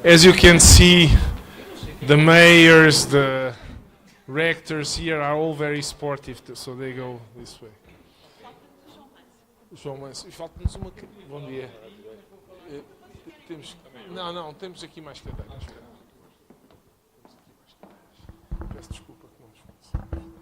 As you can see, the mayors, the rectors here are all very sportive, so they go this way. João Manso, e falta-nos uma. Bom dia. Temos. Não, temos aqui mais cadeiras. Peço desculpa que não nos conhecemos.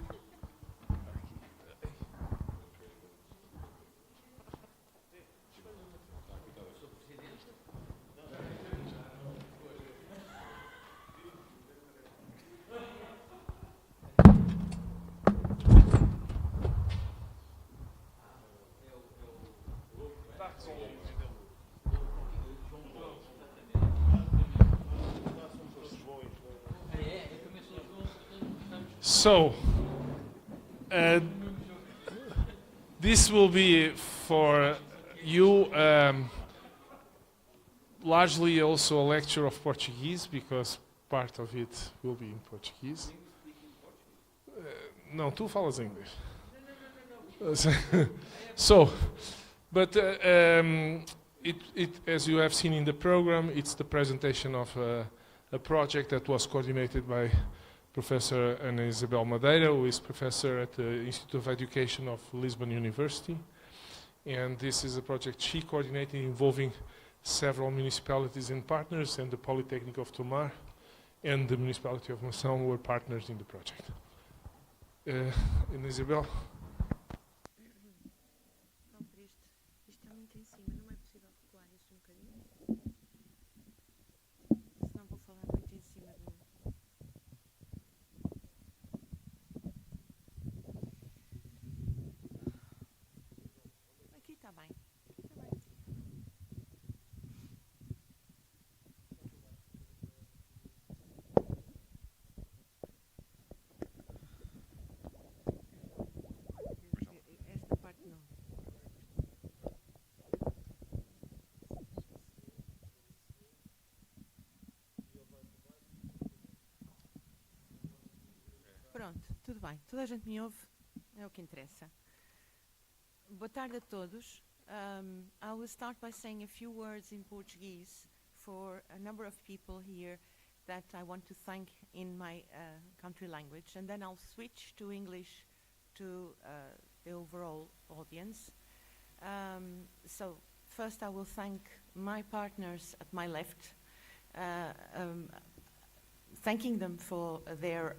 So, this will be for you largely also a lecture of Portuguese, because part of it will be in Portuguese. Não, tu falas inglês. So, but as you have seen in the program, it's the presentation of a project that was coordinated by Professor Isabel Madeira, who is professor at the Institute of Education of Lisbon University. And this is a project she coordinated involving several municipalities and partners, and the Polytechnic of Tomar and the municipality of Março were partners in the project. And Isabel? Pronto, tudo bem. Toda a gente me ouve, é o que interessa. Boa tarde a todos. I will start by saying a few words in Portuguese for a number of people here that I want to thank in my country language, and then I'll switch to English to the overall audience. So first I will thank my partners at my left, thanking them for their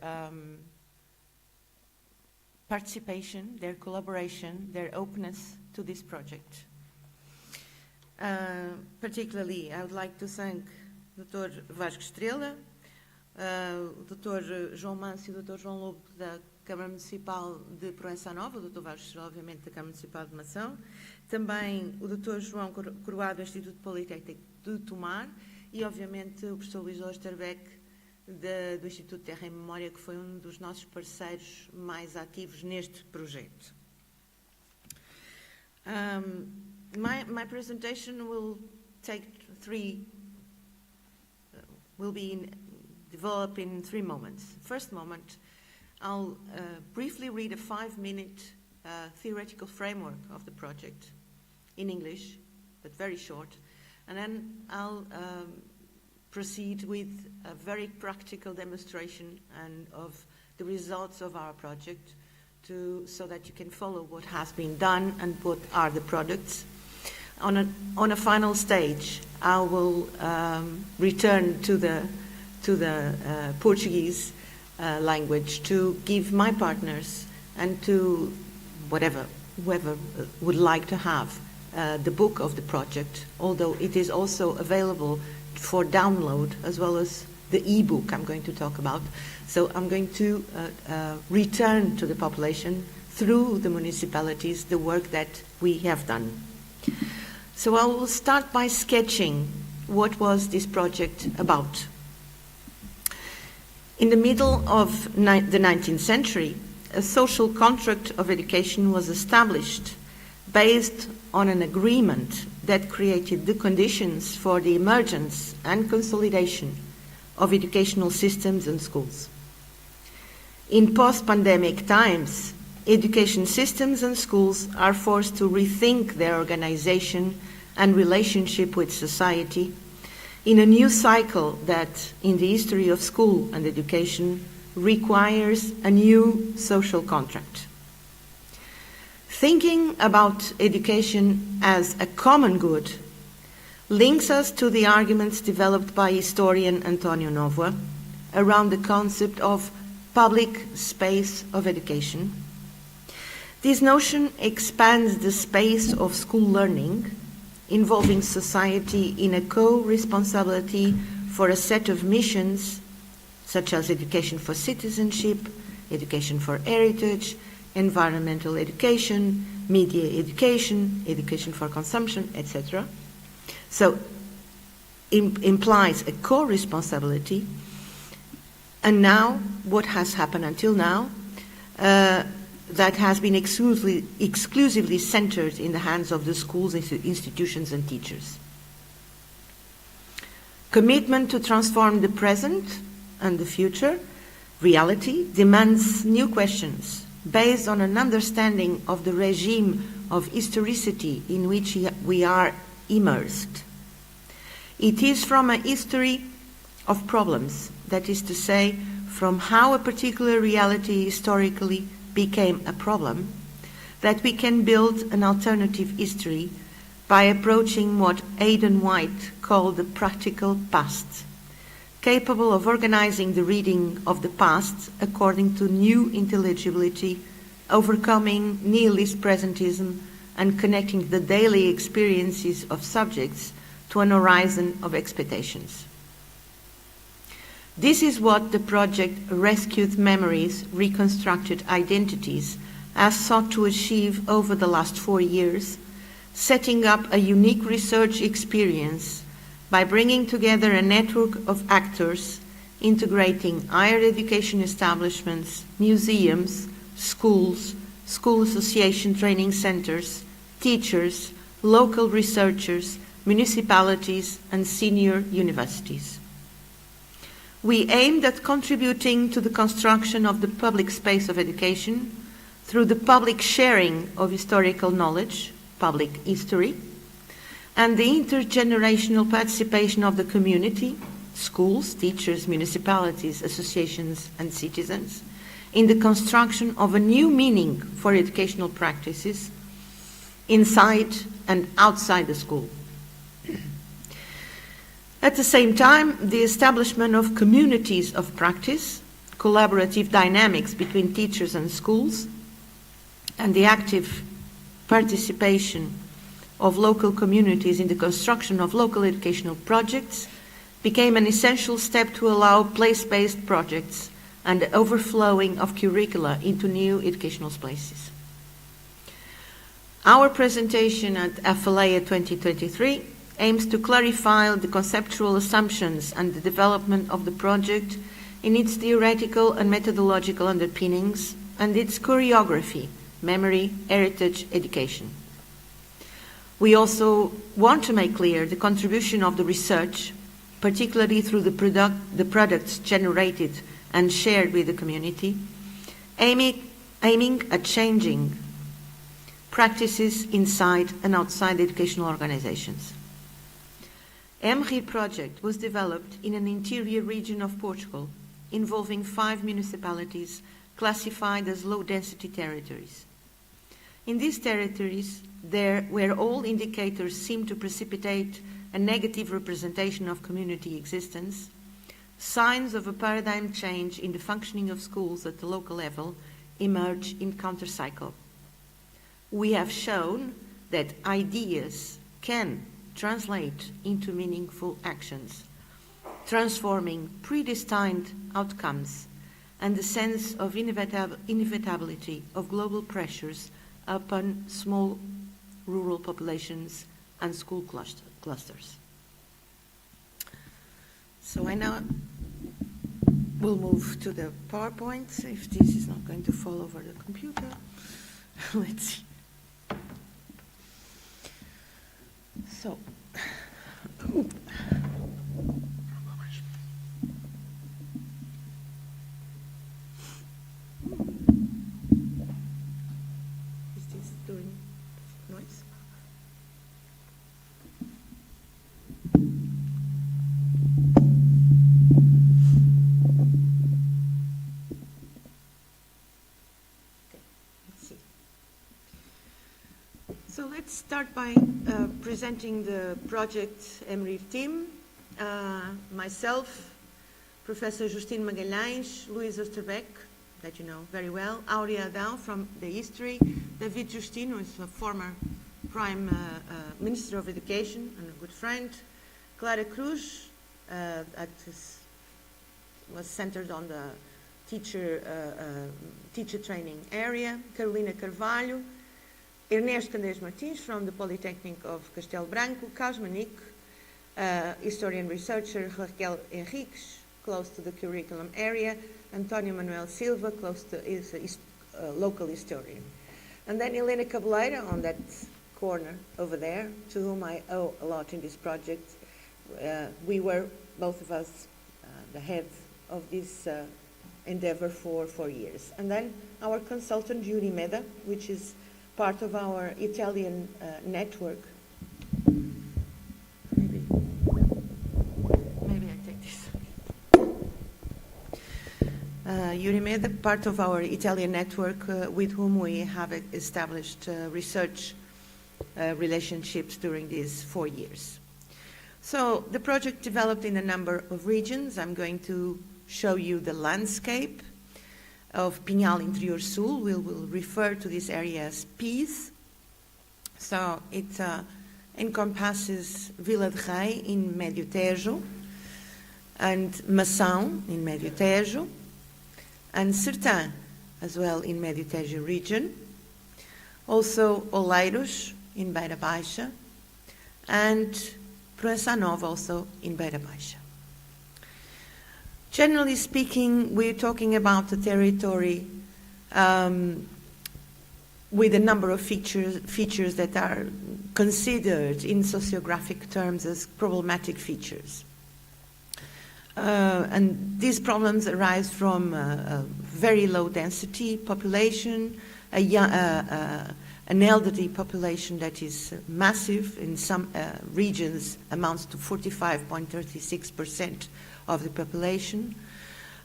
participation, their collaboration, their openness to this project. Particularly, I would like to thank Dr. Vasco Estrela, o Dr. João Manso e o Dr. João Lobo da Câmara Municipal de Proença Nova, o Dr. Vasco Estrela, obviamente, da Câmara Municipal de Março, também o Dr. João Coroado do Instituto Politécnico de Tomar e, obviamente, o professor Luís Osterbeck do Instituto Terra e Memória, que foi um dos nossos parceiros mais ativos neste projeto. My presentation will be developed in 3 moments. First moment, I'll briefly read a 5-minute theoretical framework of the project in English, but very short, and then I'll proceed with a very practical demonstration of the results of our project so that you can follow what has been done and what are the products. On a final stage, I will return to the Portuguese language to give my partners and to whoever would like to have the book of the project, although it is also available for download as well as the e-book I'm going to talk about. So I'm going to return to the population through the municipalities the work that we have done. So I will start by sketching what was this project about. In the middle of the 19th century, a social contract of education was established based on an agreement that created the conditions for the emergence and consolidation of educational systems and schools. In post-pandemic times, education systems and schools are forced to rethink their organization and relationship with society in a new cycle that, in the history of school and education, requires a new social contract. Thinking about education as a common good links us to the arguments developed by historian António Novoa around the concept of public space of education. This notion expands the space of school learning, involving society in a co-responsibility for a set of missions, such as education for citizenship, education for heritage, environmental education, media education, education for consumption, etc. So implies a co-responsibility. And now, what has happened until now, that has been exclusively centered in the hands of the schools, institutions, and teachers. Commitment to transform the present and the future reality demands new questions based on an understanding of the regime of historicity in which we are immersed. It is from a history of problems, that is to say, from how a particular reality historically became a problem, that we can build an alternative history by approaching what Aidan White called the practical past, capable of organizing the reading of the past according to new intelligibility, overcoming nihilist presentism, and connecting the daily experiences of subjects to an horizon of expectations. This is what the project Rescued Memories, Reconstructed Identities has sought to achieve over the last 4 years, setting up a unique research experience by bringing together a network of actors integrating higher education establishments, museums, schools, school association training centers, teachers, local researchers, municipalities, and senior universities. We aimed at contributing to the construction of the public space of education through the public sharing of historical knowledge, public history, and the intergenerational participation of the community, schools, teachers, municipalities, associations, and citizens, in the construction of a new meaning for educational practices inside and outside the school. At the same time, the establishment of communities of practice, collaborative dynamics between teachers and schools, and the active participation of local communities in the construction of local educational projects became an essential step to allow place-based projects and the overflowing of curricula into new educational spaces. Our presentation at Apheleia 2023 aims to clarify the conceptual assumptions and the development of the project in its theoretical and methodological underpinnings and its choreography, memory, heritage, education. We also want to make clear the contribution of the research, particularly through the products generated and shared with the community, aiming at changing practices inside and outside educational organizations. MRIR project was developed in an interior region of Portugal, involving 5 municipalities classified as low-density territories. In these territories, where all indicators seem to precipitate a negative representation of community existence, signs of a paradigm change in the functioning of schools at the local level emerge in counter-cycle. We have shown that ideas can translate into meaningful actions, transforming predestined outcomes and the sense of inevitability of global pressures upon small rural populations and school clusters. So I now will move to the PowerPoint, if this is not going to fall over the computer. Let's see. So, is this doing noise? start by presenting the project MRIR team. Myself, Professor Justino Magalhães, Luís Osterbeck, that you know very well, Áurea Adão from the history, David Justino is a former Prime Minister of Education and a good friend, Clara Cruz, was centered on the teacher training area, Carolina Carvalho, Ernesto Candeias Martins from the Polytechnic of Castelo Branco, Carlos Manique, historian researcher, Raquel Henriques, close to the curriculum area, António Manuel Silva, is a local historian. And then Helena Cabeleira on that corner over there, to whom I owe a lot in this project. We were, both of us, the heads of this endeavor for 4 years. And then our consultant, Yuri Meda, which is part of our Italian network. Maybe I take this. Yuri Meda, part of our Italian network with whom we have established research relationships during these 4 years. So the project developed in a number of regions. I'm going to show you the landscape of Pinhal Interior Sul. We will refer to this area as PIS. So it encompasses Vila de Rei in Médio Tejo, and Mação in Médio Tejo, and Sertã as well in Médio Tejo region. Also Oleiros in Beira Baixa, and Proença Nova also in Beira Baixa. Generally speaking, we're talking about a territory with a number of features that are considered in sociographic terms as problematic features. And these problems arise from a very low density population, an elderly population that is massive, in some regions amounts to 45.36% of the population,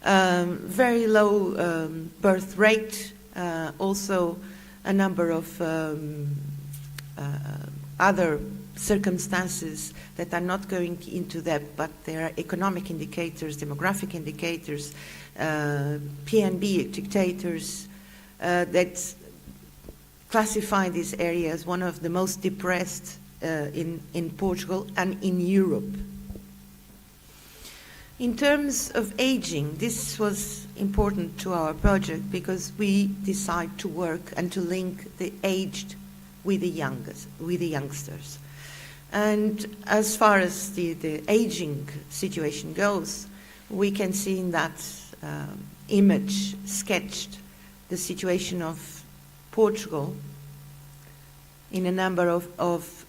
very low birth rate, also a number of other circumstances that are not going into depth, but there are economic indicators, demographic indicators, PNB dictators that classify this area as one of the most depressed in Portugal and in Europe. In terms of aging, this was important to our project because we decide to work and to link the aged with the youngsters. And as far as the aging situation goes, we can see in that image sketched the situation of Portugal in a number of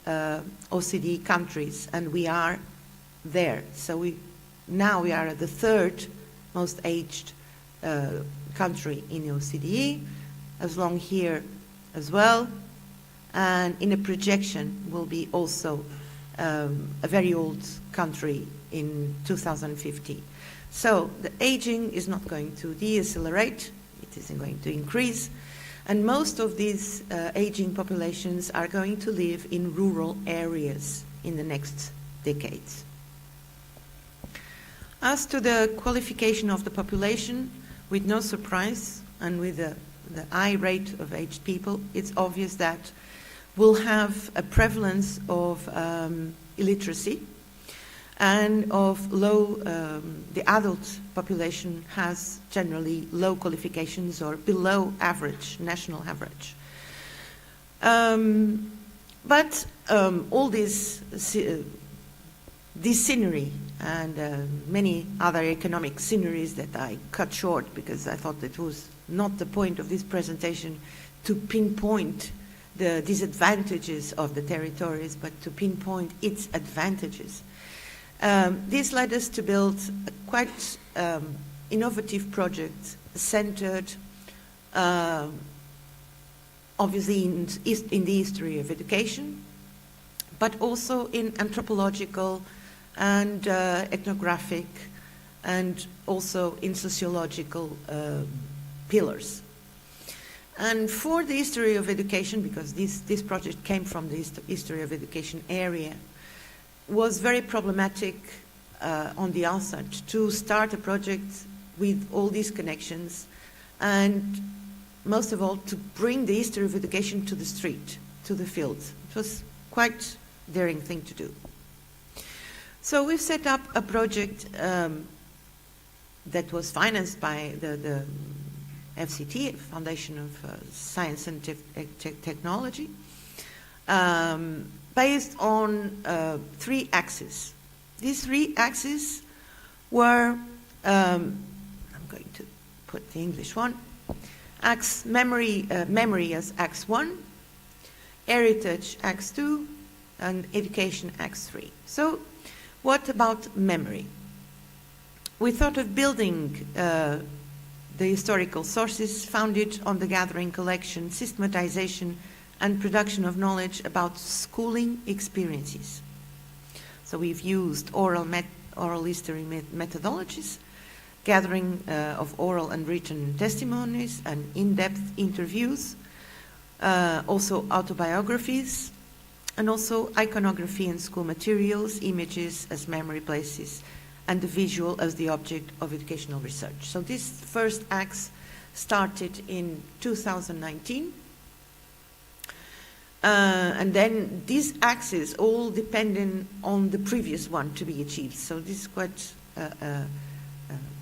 OECD countries, and we are there. So now we are the third most aged country in the OCDE, as long here as well, and in a projection will be also a very old country in 2050. So the aging is not going to decelerate, it isn't going to increase, and most of these aging populations are going to live in rural areas in the next decades. As to the qualification of the population, with no surprise, and with the high rate of aged people, it's obvious that we'll have a prevalence of illiteracy and of low, the adult population has generally low qualifications or below average, national average. But all this scenery and many other economic sceneries that I cut short because I thought it was not the point of this presentation to pinpoint the disadvantages of the territories, but to pinpoint its advantages. This led us to build a quite innovative project centered obviously in the history of education, but also in anthropological and ethnographic and also in sociological pillars. And for the history of education, because this project came from the history of education area, was very problematic on the outset to start a project with all these connections, and most of all to bring the history of education to the street, to the field. It was quite a daring thing to do. So we've set up a project that was financed by the FCT, Foundation of Science and Technology, based on 3 axes. These 3 axes were, I'm going to put the English one, memory as Axe 1, heritage Axe 2, and education Axe 3. So what about memory? We thought of building the historical sources founded on the gathering, collection, systematization, and production of knowledge about schooling experiences. So we've used oral history methodologies, gathering of oral and written testimonies and in-depth interviews, also autobiographies, and also iconography and school materials, images as memory places, and the visual as the object of educational research. So this first axe started in 2019. And then these axes all depending on the previous one to be achieved. So this is quite a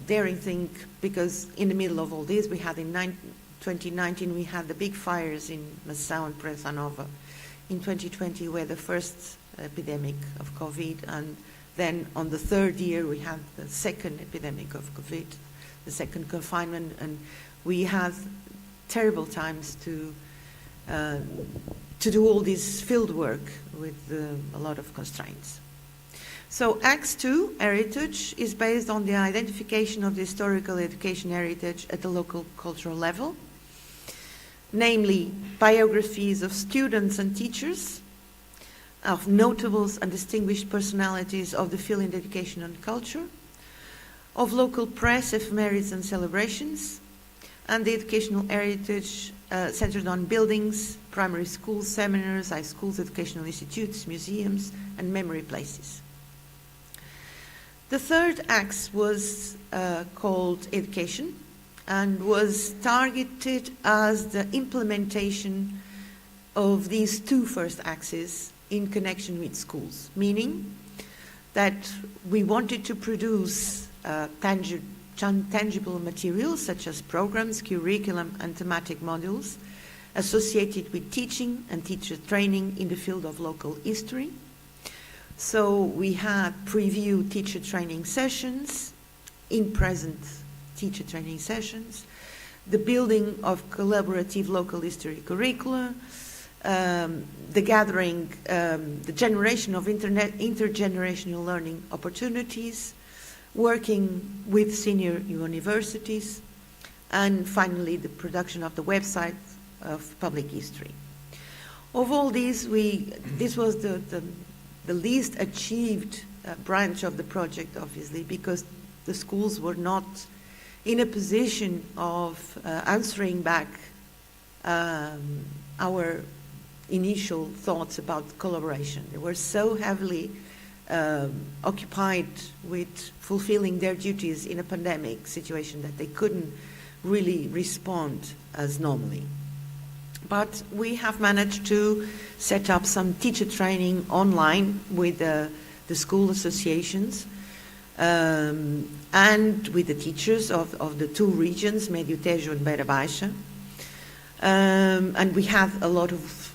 daring thing, because in the middle of all this, we had in 2019, we had the big fires in Março and Praça Nova. In 2020, we had the first epidemic of COVID, and then on the 3rd year, we had the second epidemic of COVID, the second confinement, and we had terrible times to do all this field work with a lot of constraints. So Axe 2, heritage, is based on the identification of the historical education heritage at the local cultural level, namely biographies of students and teachers, of notables and distinguished personalities of the field in education and culture, of local press, ephemeris and celebrations, and the educational heritage centered on buildings, primary schools, seminars, high schools, educational institutes, museums, and memory places. The third axe was called education, and was targeted as the implementation of these 2 first axes in connection with schools, meaning that we wanted to produce tangible materials such as programs, curriculum, and thematic modules associated with teaching and teacher training in the field of local history. So we had preview teacher training sessions, in-present teacher training sessions, the building of collaborative local history curricula, the gathering, the generation of intergenerational learning opportunities, working with senior universities, and finally the production of the website of public history. Of all these, this was the least achieved branch of the project, obviously, because the schools were not in a position of answering back our initial thoughts about collaboration. They were so heavily occupied with fulfilling their duties in a pandemic situation that they couldn't really respond as normally. But we have managed to set up some teacher training online with the school associations and with the teachers of the 2 regions, Médio Tejo and Beira Baixa. And we had a lot of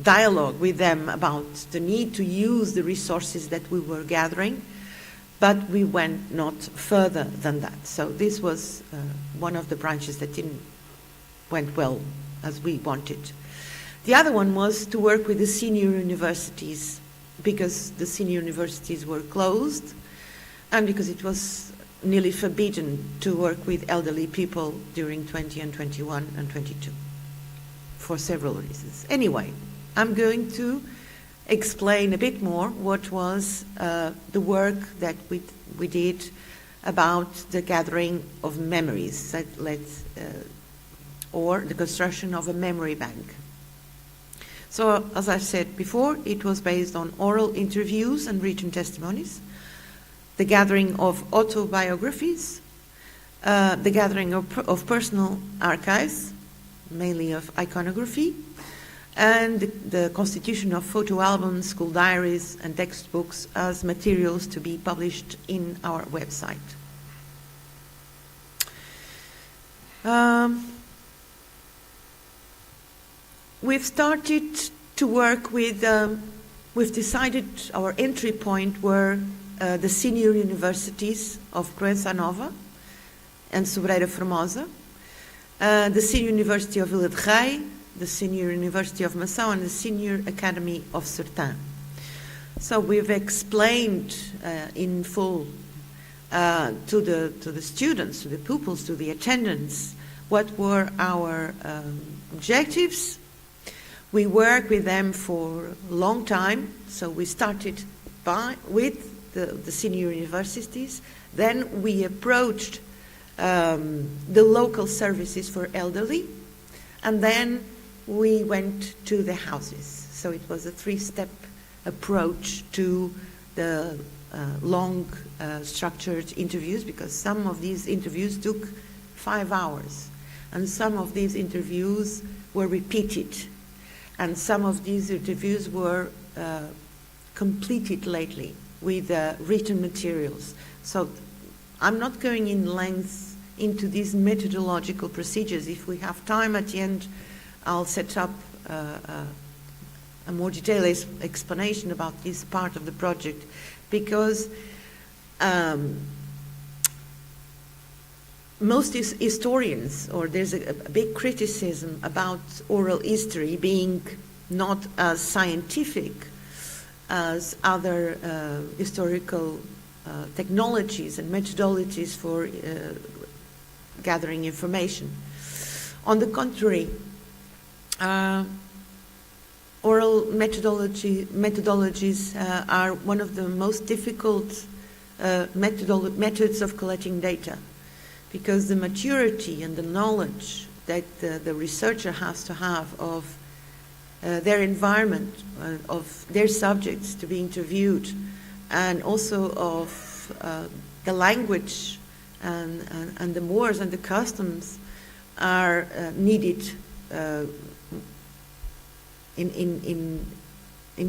dialogue with them about the need to use the resources that we were gathering, but we went not further than that. So this was one of the branches that went well as we wanted. The other one was to work with the senior universities, because the senior universities were closed and because it was nearly forbidden to work with elderly people during 20 and 21 and 22 for several reasons. Anyway, I'm going to explain a bit more what was the work that we did about the gathering of memories. or the construction of a memory bank. So, as I said before, it was based on oral interviews and written testimonies, the gathering of autobiographies, the gathering of personal archives, mainly of iconography, and the constitution of photo albums, school diaries, and textbooks as materials to be published in our website. We've started to work with, we've decided our entry point were the senior universities of Proença Nova and Sobreira Formosa, the Senior University of Vila de Rei, the Senior University of Mação, and the Senior Academy of Sertã. So we've explained in full to the students, to the pupils, to the attendants, what were our objectives. We worked with them for a long time, so we started with the senior universities, then we approached the local services for elderly, and then we went to the houses. So it was a three-step approach to the long structured interviews, because some of these interviews took 5 hours, and some of these interviews were repeated, and some of these interviews were completed lately with written materials. So I'm not going in length into these methodological procedures. If we have time at the end, I'll set up a more detailed explanation about this part of the project, because most historians, or there's a big criticism about oral history being not as scientific as other historical technologies and methodologies for gathering information. On the contrary, oral methodologies are one of the most difficult methods of collecting data, because the maturity and the knowledge that the researcher has to have of their environment, of their subjects to be interviewed, and also of the language and the mores and the customs are needed in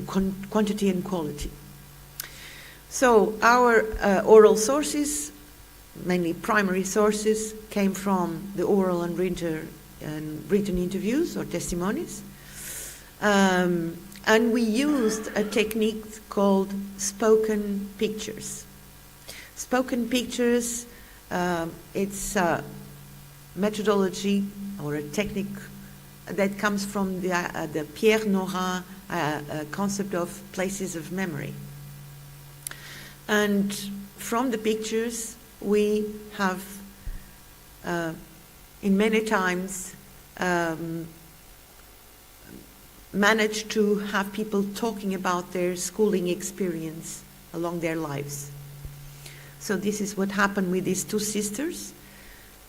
quantity and quality. So our oral sources, mainly primary sources, came from the oral and written interviews or testimonies. And we used a technique called spoken pictures. Spoken pictures, it's a methodology or a technique that comes from the Pierre Nora concept of places of memory. And from the pictures, we have, in many times, managed to have people talking about their schooling experience along their lives. So this is what happened with these two sisters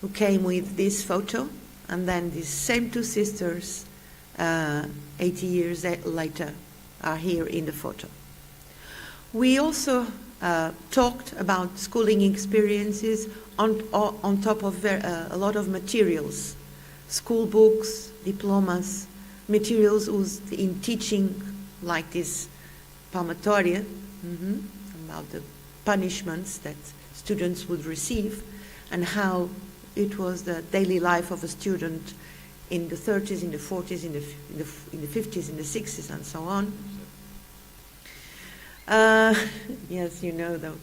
who came with this photo, and then these same two sisters 80 years later are here in the photo. We also talked about schooling experiences on top of a lot of materials, school books, diplomas, materials used in teaching, like this palmatoria, about the punishments that students would receive and how it was the daily life of a student in the 30s, in the 40s, in the 50s, in the 60s, and so on. Yes, you know though.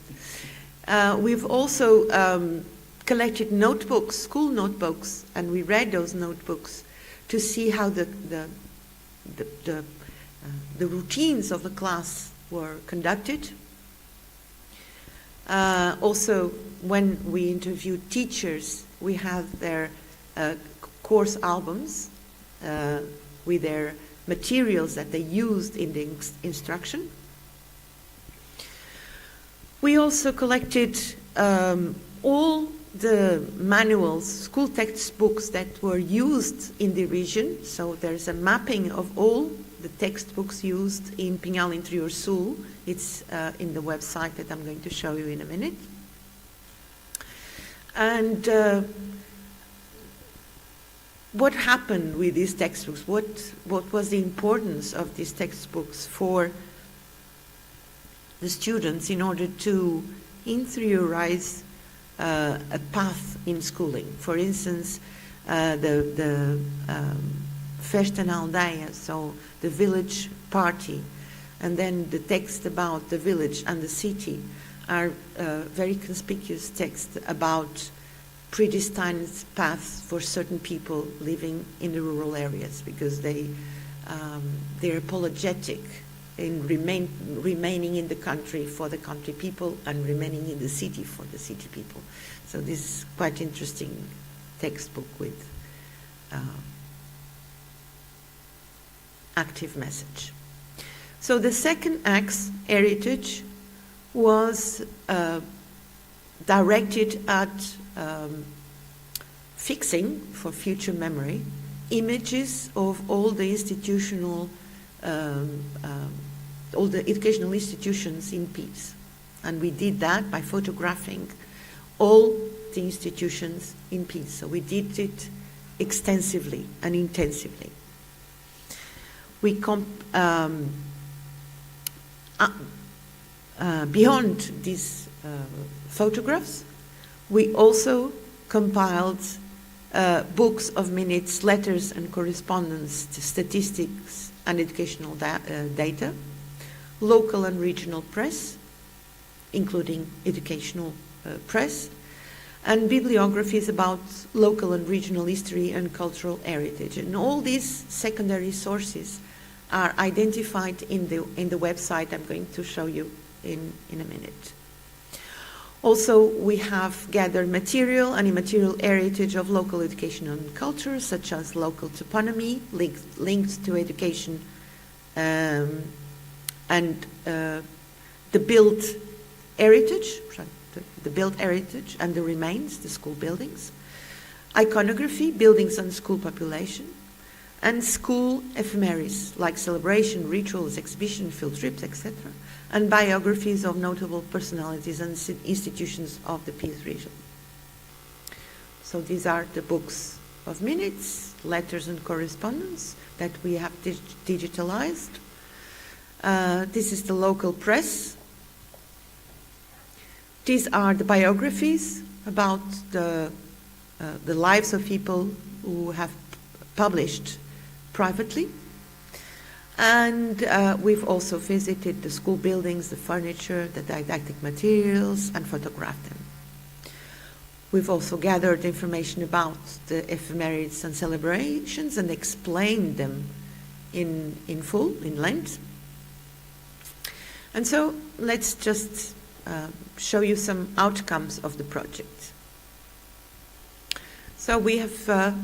We've also collected notebooks, school notebooks, and we read those notebooks to see how the routines of the class were conducted. Also, when we interviewed teachers, we have their course albums with their materials that they used in the instruction. We also collected all the manuals, school textbooks that were used in the region. So there's a mapping of all the textbooks used in Pinhal Interior Sul. It's in the website that I'm going to show you in a minute. And what happened with these textbooks? What was the importance of these textbooks for the students in order to interiorize a path in schooling? For instance, the Festa na Aldeia, so the village party, and then the text about the village and the city are very conspicuous texts about predestined paths for certain people living in the rural areas, because they're apologetic in remaining in the country for the country people and remaining in the city for the city people. So this is quite interesting textbook with active message. So the second axe, heritage, was directed at fixing for future memory images of all the institutional, all the educational institutions in peace. And we did that by photographing all the institutions in peace. So we did it extensively and intensively. We beyond these photographs, we also compiled books of minutes, letters and correspondence, statistics and educational data, local and regional press, including educational press, and bibliographies about local and regional history and cultural heritage. And all these secondary sources are identified in the website I'm going to show you in a minute. Also, we have gathered material and immaterial heritage of local education and culture, such as local toponymy, linked to education, and the built heritage, and the remains, the school buildings, iconography, buildings and school population, and school ephemeris, like celebration, rituals, exhibition, field trips, etc., and biographies of notable personalities and institutions of the Peace region. So these are the books of minutes, letters and correspondence that we have digitalized. This is the local press. These are the biographies about the lives of people who have published privately. And we've also visited the school buildings, the furniture, the didactic materials, and photographed them. We've also gathered information about the ephemerides and celebrations and explained them in full, in length. And so let's just show you some outcomes of the project. So we have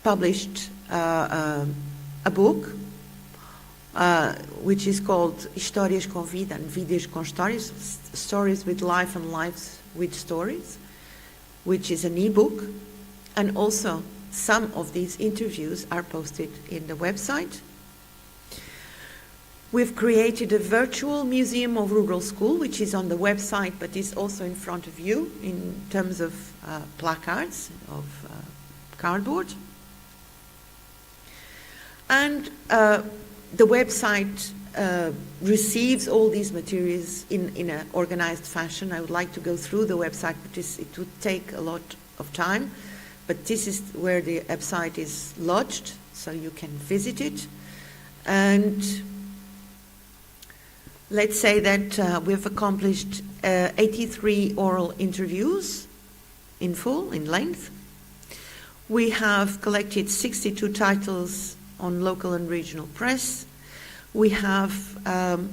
published a book which is called Histórias com Vida and Vidas com Histórias, Stories with Life and Lives with Stories, which is an e-book, and also some of these interviews are posted in the website. We've created a virtual museum of rural school, which is on the website, but is also in front of you in terms of placards, of cardboard. And the website receives all these materials in an organized fashion. I would like to go through the website, but it would take a lot of time. But this is where the website is lodged, so you can visit it. And let's say that we've accomplished 83 oral interviews in full, in length. We have collected 62 titles on local and regional press. We have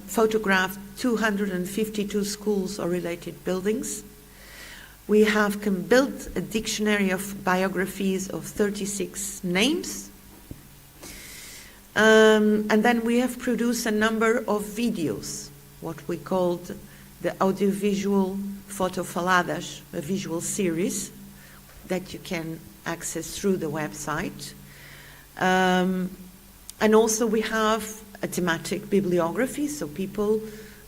photographed 252 schools or related buildings. We have built a dictionary of biographies of 36 names. And then we have produced a number of videos, what we called the audiovisual Apheleia, a visual series that you can access through the website. And also we have a thematic bibliography, so people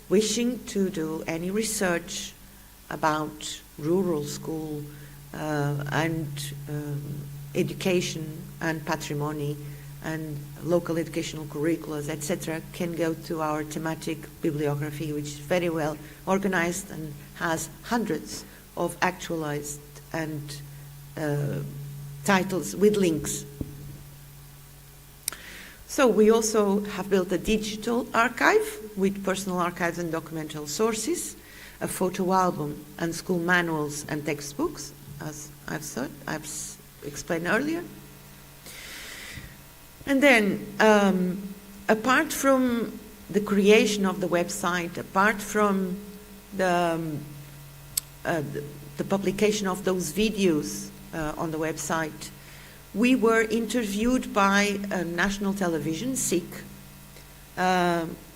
wishing to do any research about rural school and education and patrimony and local educational curricula, etc., can go to our thematic bibliography, which is very well organized and has hundreds of actualized and titles with links. So we also have built a digital archive with personal archives and documental sources, a photo album and school manuals and textbooks, as I've explained earlier. And then, apart from the creation of the website, apart from the publication of those videos on the website, we were interviewed by national television, SIC,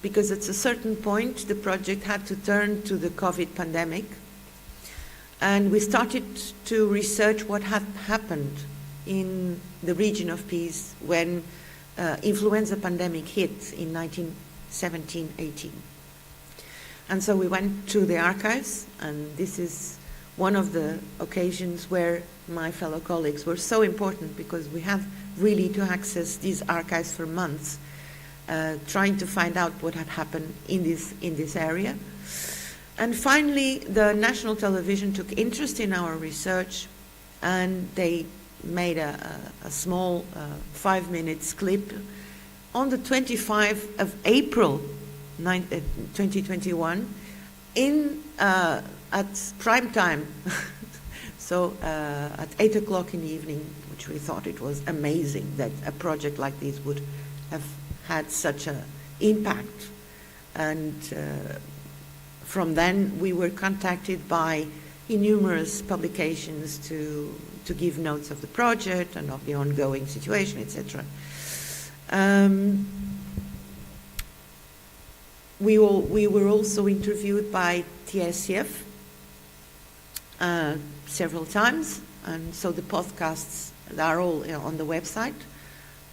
because at a certain point the project had to turn to the COVID pandemic, and we started to research what had happened in the region of Peace when influenza pandemic hit in 1917-18. And so we went to the archives, and this is one of the occasions where my fellow colleagues were so important, because we have really to access these archives for months, trying to find out what had happened in this area. And finally, the national television took interest in our research, and they made a small 5-minute clip on the 25th of April 2021 at prime time. So at 8 o'clock in the evening, which we thought it was amazing that a project like this would have had such an impact. And from then we were contacted by numerous publications to give notes of the project and of the ongoing situation, etc. We were also interviewed by TSF several times, and so the podcasts are all on the website,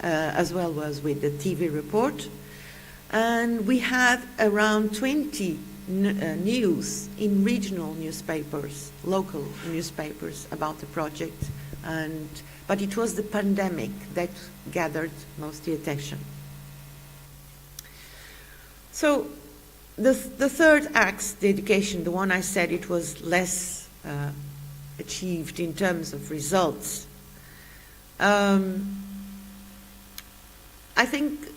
as well as with the TV report. And we had around 20 news in regional newspapers, local newspapers about the project, but it was the pandemic that gathered most of the attention. So the third axe, the education, the one I said it was less achieved in terms of results. I think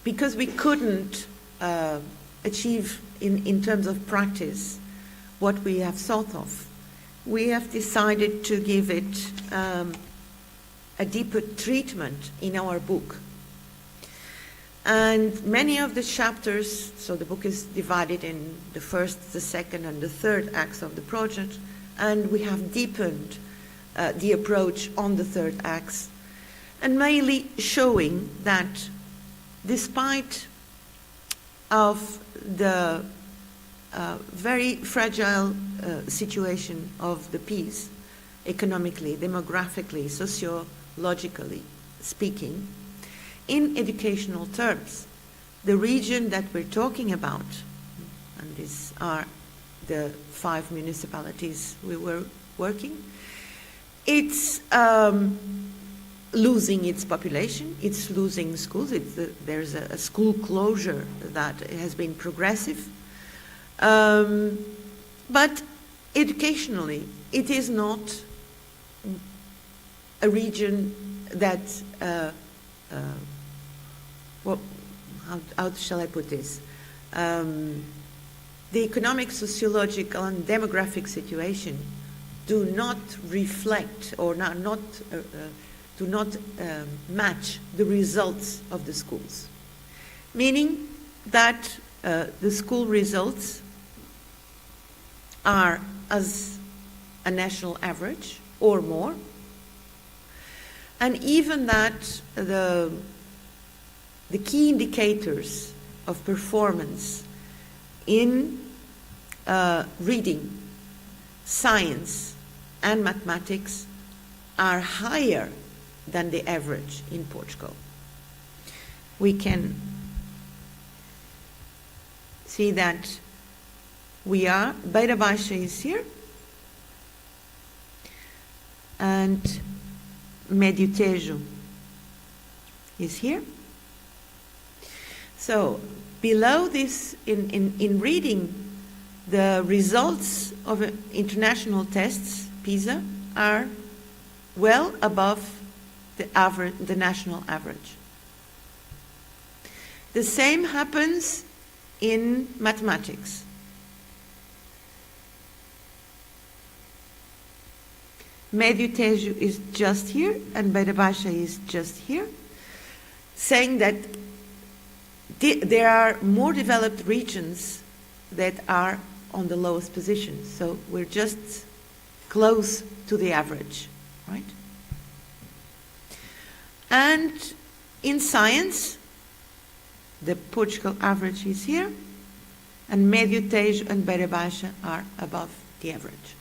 because we couldn't achieve in terms of practice what we have thought of, we have decided to give it a deeper treatment in our book. And many of the chapters, so the book is divided in the first, the second, and the third acts of the project, and we have deepened the approach on the third act, and mainly showing that despite of the very fragile situation of the peace, economically, demographically, sociologically speaking, in educational terms, the region that we're talking about, and these are the 5 municipalities we were working, it's losing its population, it's losing schools, there's a school closure that has been progressive. But educationally, it is not a region that, well, how shall I put this? The economic, sociological, and demographic situation do not reflect or do not match the results of the schools. Meaning that the school results are as a national average or more, and even that the key indicators of performance in reading, science, and mathematics are higher than the average in Portugal. We can see that Beira Baixa is here, and Médio Tejo is here. So below this, in reading, the results of international tests, PISA, are well above the national average. The same happens in mathematics. Médio Tejo is just here, and Beira Baixa is just here, saying that there are more developed regions that are on the lowest position. So we're just close to the average, right? And in science, the Portugal average is here, and Médio Tejo and Beira Baixa are above the average.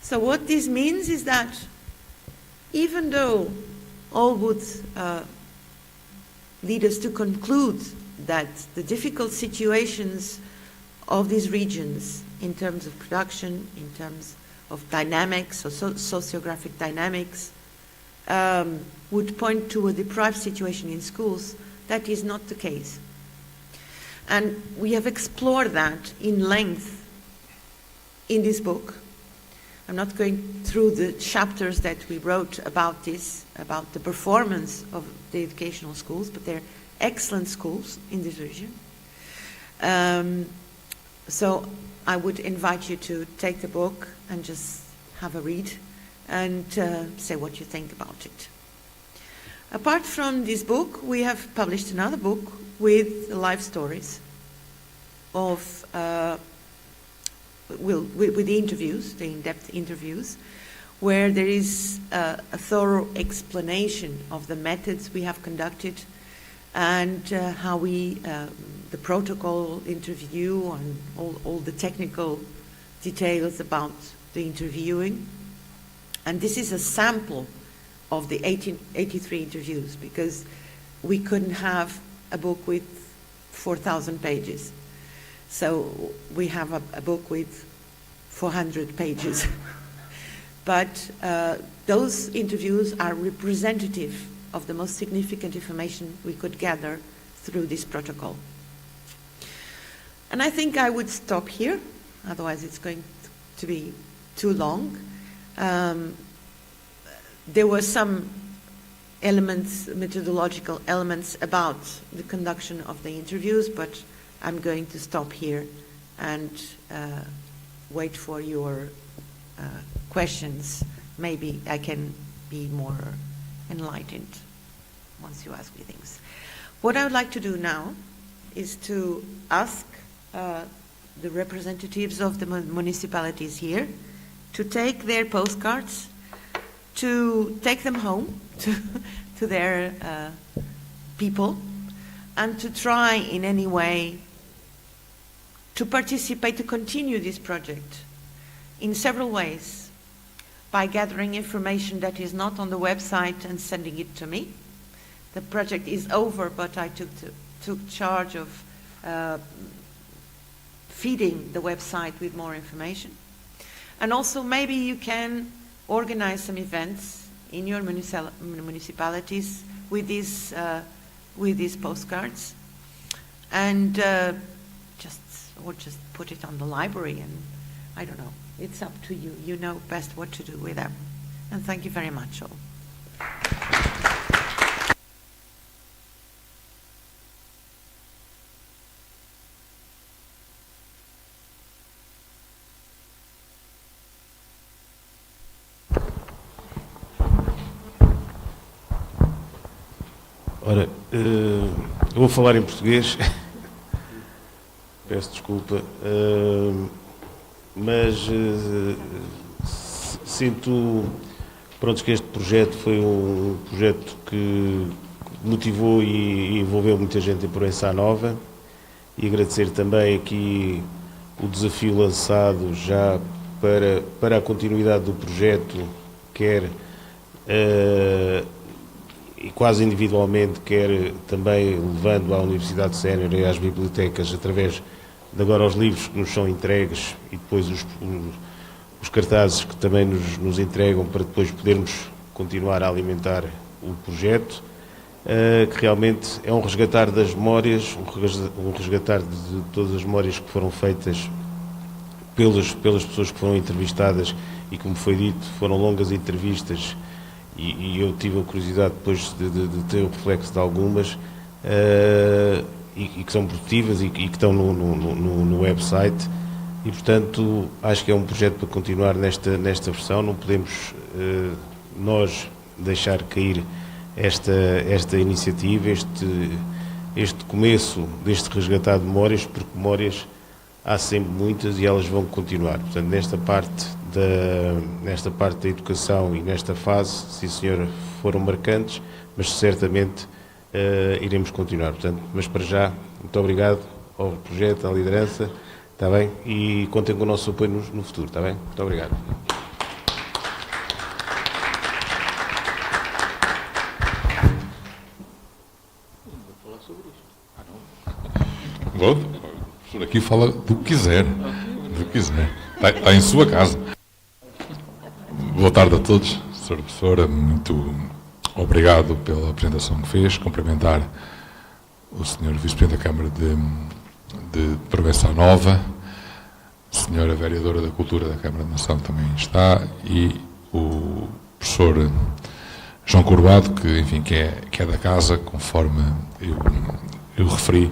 So what this means is that even though all would lead us to conclude that the difficult situations of these regions in terms of production, in terms of dynamics or sociographic dynamics, would point to a deprived situation in schools, that is not the case. And we have explored that in length in this book. I'm not going through the chapters that we wrote about this, about the performance of the educational schools, but they're excellent schools in this region. So I would invite you to take the book and just have a read and say what you think about it. Apart from this book, we have published another book with life stories of with the interviews, the in-depth interviews, where there is a thorough explanation of the methods we have conducted and how we, the protocol interview and all the technical details about the interviewing. And this is a sample of the 83 interviews, because we couldn't have a book with 4,000 pages. So we have a book with 400 pages. But those interviews are representative of the most significant information we could gather through this protocol. And I think I would stop here, otherwise it's going to be too long. There were some elements, methodological elements about the conduction of the interviews, but I'm going to stop here and wait for your questions. Maybe I can be more enlightened once you ask me things. What I would like to do now is to ask the representatives of the municipalities here to take their postcards, to take them home to their people, and to try in any way to participate, to continue this project in several ways, by gathering information that is not on the website and sending it to me. The project is over, but I took charge of feeding the website with more information. And also maybe you can organize some events in your municipalities with these postcards, and just put it on the library, and I don't know, it's up to you. You know best what to do with them. And thank you very much all. Ora, eu vou falar em português, peço desculpa, mas sinto, pronto, que este projeto foi um projeto que motivou e envolveu muita gente em Proença Nova, e agradecer também aqui o desafio lançado já para a continuidade do projeto, quer e quase individualmente, quer também levando à Universidade Sénior e às bibliotecas, através de agora os livros que nos são entregues e depois os cartazes que também nos entregam, para depois podermos continuar a alimentar o projeto, que realmente é um resgatar das memórias, um resgatar de todas as memórias que foram feitas pelas pessoas que foram entrevistadas, e como foi dito, foram longas entrevistas, e eu tive a curiosidade depois de ter o reflexo de algumas, e que são produtivas e que estão no website, e portanto acho que é um projeto para continuar nesta versão. Não podemos nós deixar cair esta iniciativa, este começo deste resgatar de memórias, porque memórias há sempre muitas e elas vão continuar. Portanto, nesta parte da educação e nesta fase, sim senhor, foram marcantes, mas certamente iremos continuar. Portanto, mas para já, muito obrigado ao projeto, à liderança, está bem? E contem com o nosso apoio no futuro, está bem? Muito obrigado. Bom, o professor aqui fala do que quiser. Está em sua casa. Boa tarde a todos. Sra. Professora, muito obrigado pela apresentação que fez. Cumprimentar o Sr. Vice-Presidente da Câmara de Provença Nova, a Sra. Vereadora da Cultura da Câmara de Nação também está, e o professor João Corbado, que, enfim, que é da casa, conforme eu referi,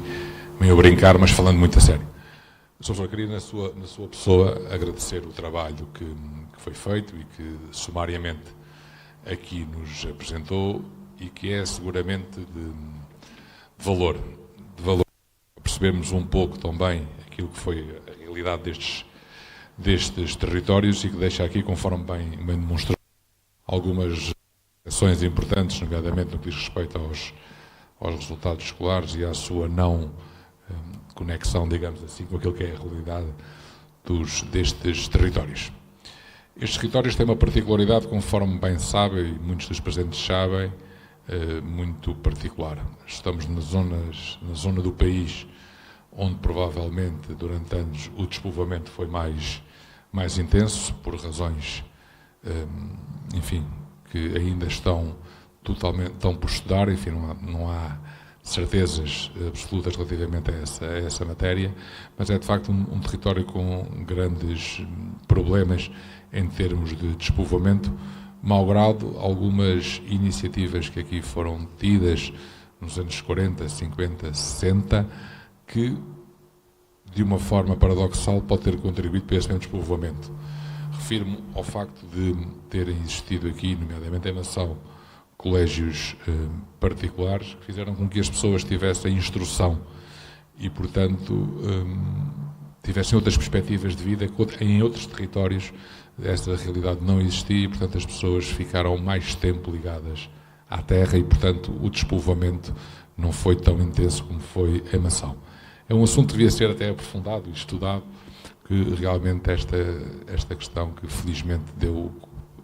meio a brincar, mas falando muito a sério. Sr. Professor, queria na sua pessoa agradecer o trabalho que foi feito e que sumariamente aqui nos apresentou, e que é seguramente de valor. Percebemos um pouco também aquilo que foi a realidade destes territórios, e que deixa aqui, conforme bem demonstrou, algumas ações importantes, nomeadamente no que diz respeito aos resultados escolares e à sua não conexão, digamos assim, com aquilo que é a realidade destes territórios. Estes territórios têm uma particularidade, conforme bem sabem, e muitos dos presentes sabem, muito particular. Estamos na zona do país onde provavelmente durante anos o despovoamento foi mais intenso, por razões, enfim, que ainda estão por estudar. Enfim, não há certezas absolutas relativamente a essa matéria, mas é de facto um território com grandes problemas em termos de despovoamento, malgrado algumas iniciativas que aqui foram tidas nos anos 40, 50, 60, que, de uma forma paradoxal, pode ter contribuído para esse mesmo despovoamento. Refiro-me ao facto de terem existido aqui, nomeadamente em Nação, colégios particulares que fizeram com que as pessoas tivessem instrução e, portanto, tivessem outras perspectivas de vida que em outros territórios esta realidade não existia, e, portanto, as pessoas ficaram mais tempo ligadas à terra e, portanto, o despovoamento não foi tão intenso como foi em Nação. É um assunto que devia ser até aprofundado e estudado, que realmente esta questão que felizmente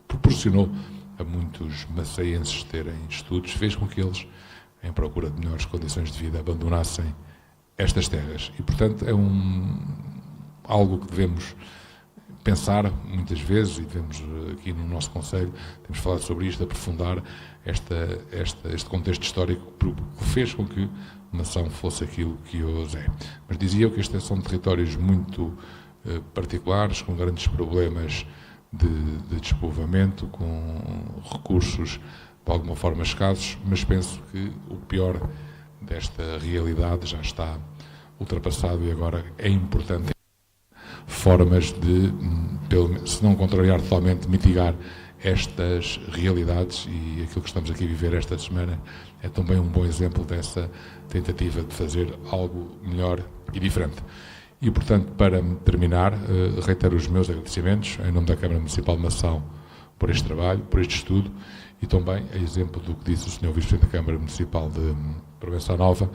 proporcionou a muitos maçaenses terem estudos, fez com que eles, em procura de melhores condições de vida, abandonassem estas terras. E, portanto, é algo que devemos pensar muitas vezes, e devemos aqui no nosso Conselho, temos falado sobre isto, aprofundar este contexto histórico que fez com que a nação fosse aquilo que hoje é. Mas dizia eu que estes são territórios muito particulares, com grandes problemas de despovoamento, com recursos de alguma forma escassos, mas penso que o pior desta realidade já está ultrapassado, e agora é importante formas de, se não contrariar totalmente, mitigar estas realidades, e aquilo que estamos aqui a viver esta semana é também um bom exemplo dessa tentativa de fazer algo melhor e diferente. E, portanto, para terminar, reitero os meus agradecimentos em nome da Câmara Municipal de Nação por este trabalho, por este estudo, e também, a exemplo do que disse o Sr. Vice-Presidente da Câmara Municipal de Provença Nova,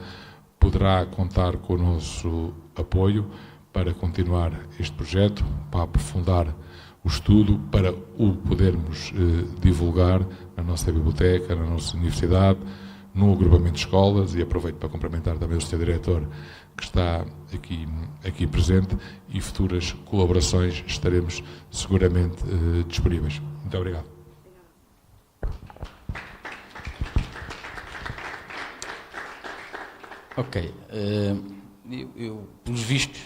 poderá contar com o nosso apoio para continuar este projeto, para aprofundar o estudo, para o podermos divulgar na nossa biblioteca, na nossa universidade, no agrupamento de escolas, e aproveito para cumprimentar também o Sr. Diretor que está aqui presente, e futuras colaborações estaremos seguramente disponíveis. Muito obrigado. Ok. Eu, pelos vistos,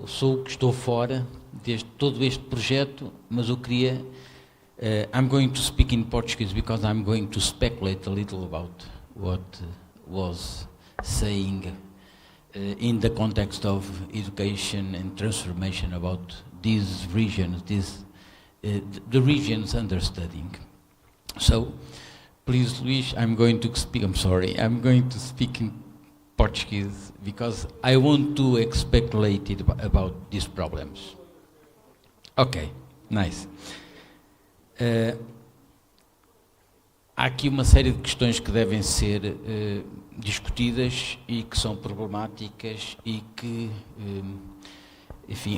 sou o que estou fora de todo este projeto, mas eu queria... I'm going to speak in Portuguese because I'm going to speculate a little about what was saying in the context of education and transformation about these regions, the regions under studying. So, please, Luís, I'm going to speak in Portuguese because I want to speculate about these problems. Ok, nice. Há aqui uma série de questões que devem ser discutidas e que são problemáticas e que, enfim,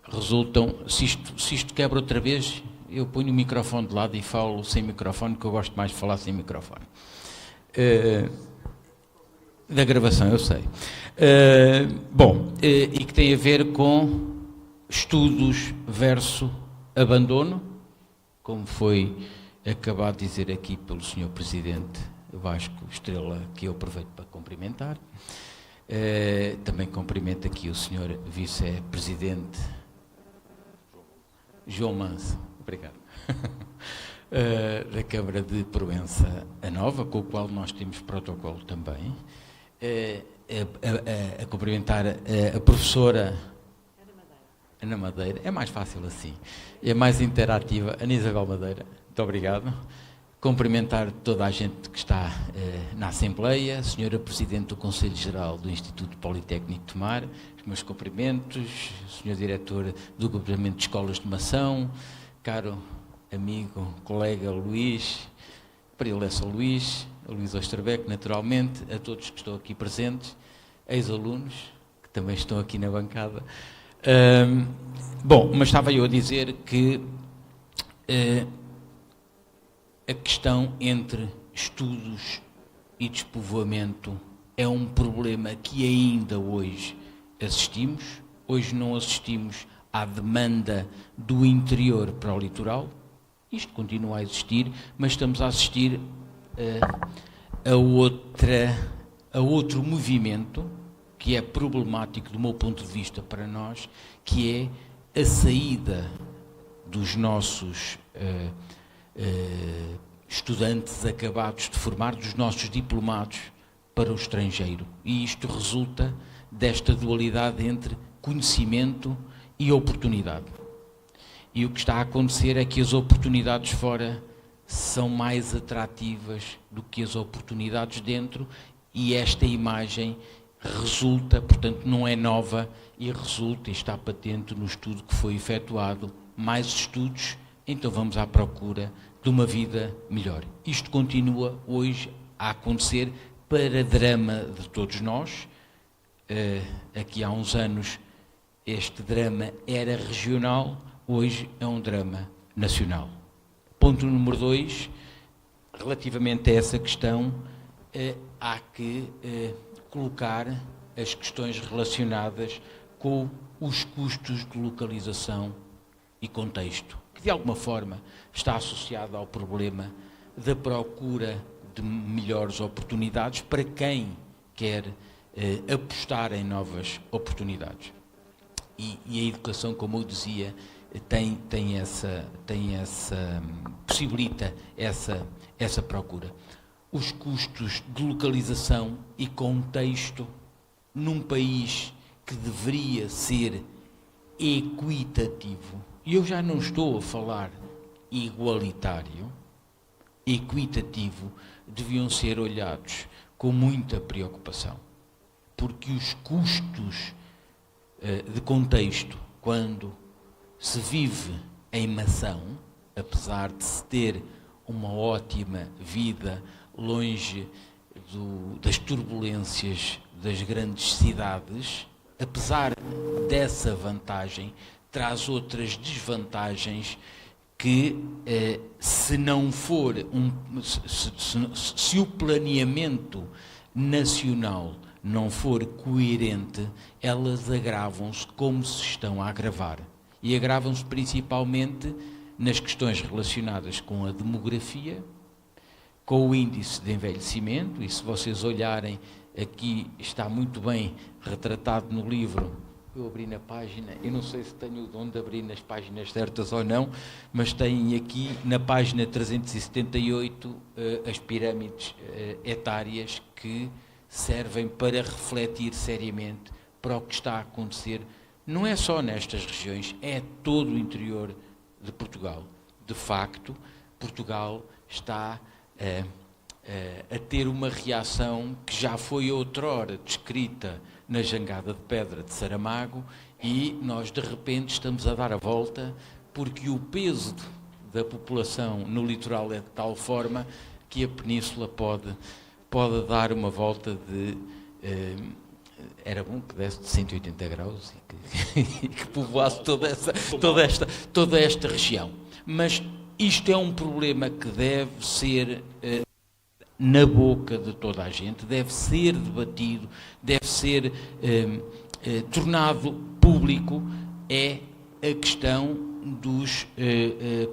resultam... Se isto quebra outra vez, eu ponho o microfone de lado e falo sem microfone, que eu gosto mais de falar sem microfone. Da gravação, eu sei. E que tem a ver com estudos versus abandono, como foi acabado de dizer aqui pelo Sr. Presidente Vasco Estrela, que eu aproveito para cumprimentar. Também cumprimento aqui o Sr. Vice-Presidente João Manso, obrigado, da Câmara de Proença a Nova, com o qual nós temos protocolo também. A cumprimentar a professora Ana Madeira, é mais fácil assim, é mais interativa, Ana Isabel Madeira, muito obrigado. Cumprimentar toda a gente que está na Assembleia, a Senhora Presidente do Conselho Geral do Instituto Politécnico de Tomar, os meus cumprimentos, o Sr. Diretor do Agrupamento de Escolas de Mação, caro amigo, colega Luís, para ele é só Luís, a Luís Osterbeck, naturalmente, a todos que estão aqui presentes, ex-alunos, que também estão aqui na bancada. Mas estava eu a dizer que a questão entre estudos e despovoamento é um problema que ainda hoje assistimos. Hoje não assistimos à demanda do interior para o litoral, isto continua a existir, mas estamos a assistir a outro movimento que é problemático do meu ponto de vista para nós, que é a saída dos nossos estudantes acabados de formar, dos nossos diplomados para o estrangeiro. E isto resulta desta dualidade entre conhecimento e oportunidade. E o que está a acontecer é que as oportunidades fora são mais atrativas do que as oportunidades dentro, e esta imagem resulta, portanto, não é nova, e resulta, e está patente no estudo que foi efetuado, mais estudos, então vamos à procura de uma vida melhor. Isto continua hoje a acontecer para drama de todos nós. Aqui há uns anos este drama era regional, hoje é um drama nacional. Ponto número 2, relativamente a essa questão, há que colocar as questões relacionadas com os custos de localização e contexto, que de alguma forma está associado ao problema da procura de melhores oportunidades para quem quer apostar em novas oportunidades. E a educação, como eu dizia, possibilita essa procura. Os custos de localização e contexto num país que deveria ser equitativo, e eu já não estou a falar igualitário, equitativo, deviam ser olhados com muita preocupação, porque os custos de contexto, quando se vive em Mação, apesar de se ter uma ótima vida longe das turbulências das grandes cidades, apesar dessa vantagem, traz outras desvantagens que, se não for se o planeamento nacional não for coerente, elas agravam-se como se estão a agravar. E agravam-se principalmente nas questões relacionadas com a demografia, com o índice de envelhecimento, e se vocês olharem aqui, está muito bem retratado no livro. Eu abri na página, eu não sei se tenho o dom de abrir nas páginas certas ou não, mas tem aqui na página 378 as pirâmides etárias que servem para refletir seriamente para o que está a acontecer, não é só nestas regiões, é todo o interior de Portugal. De facto, Portugal está a ter uma reação que já foi outrora descrita na jangada de pedra de Saramago, e nós de repente estamos a dar a volta porque o peso da população no litoral é de tal forma que a península pode dar uma volta de... era bom que desse de 180 graus e que povoasse toda esta região. Mas isto é um problema que deve ser na boca de toda a gente, deve ser debatido, deve ser tornado público, é a questão dos,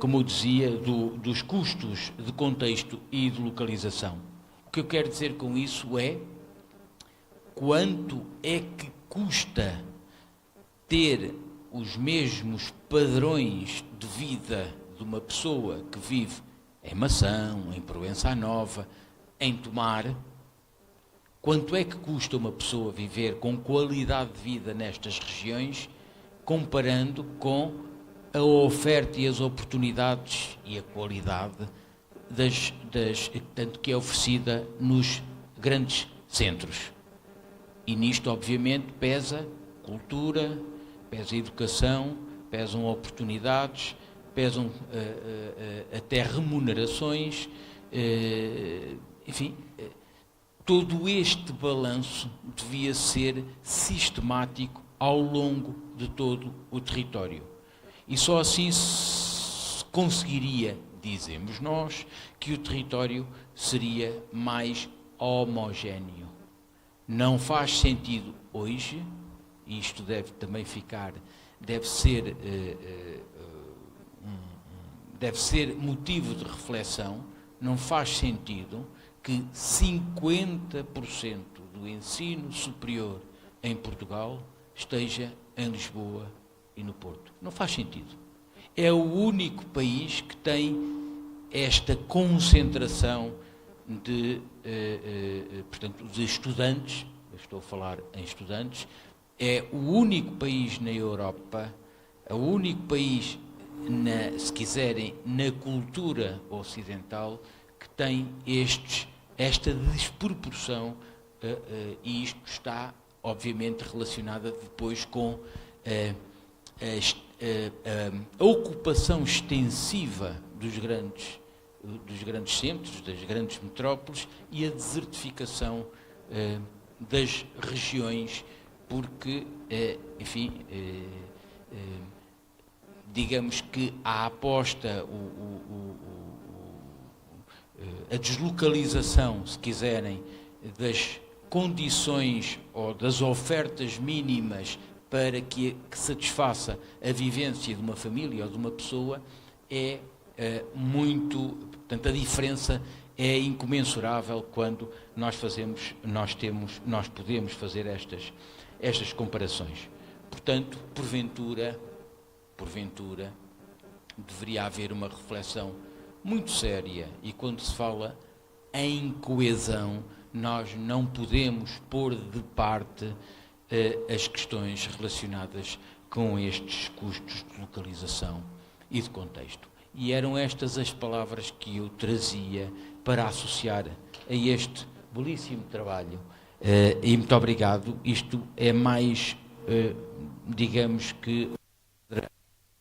como eu dizia, dos custos de contexto e de localização. O que eu quero dizer com isso é quanto é que custa ter os mesmos padrões de vida de uma pessoa que vive em Mação, em Proença Nova, em Tomar. Quanto é que custa uma pessoa viver com qualidade de vida nestas regiões, comparando com a oferta e as oportunidades e a qualidade tanto que é oferecida nos grandes centros. E nisto, obviamente, pesa cultura, pesa educação, pesam oportunidades, pesam até remunerações, enfim, todo este balanço devia ser sistemático ao longo de todo o território. E só assim se conseguiria, dizemos nós, que o território seria mais homogéneo. Não faz sentido hoje, e isto deve também ficar, deve ser motivo de reflexão, não faz sentido que 50% do ensino superior em Portugal esteja em Lisboa e no Porto. Não faz sentido. É o único país que tem esta concentração portanto, de estudantes, eu estou a falar em estudantes, é o único país na Europa, o único país, se quiserem, na cultura ocidental, que tem esta desproporção, e isto está, obviamente, relacionada depois com a ocupação extensiva dos grandes centros, das grandes metrópoles, e a desertificação das regiões, porque, enfim, digamos que a aposta, a deslocalização, se quiserem, das condições ou das ofertas mínimas para que satisfaça a vivência de uma família ou de uma pessoa é muito, portanto, a diferença é incomensurável quando nós podemos fazer estas comparações. Portanto, porventura, deveria haver uma reflexão muito séria, e quando se fala em coesão, nós não podemos pôr de parte as questões relacionadas com estes custos de localização e de contexto. E eram estas as palavras que eu trazia para associar a este belíssimo trabalho. E muito obrigado. Isto é mais, digamos que, um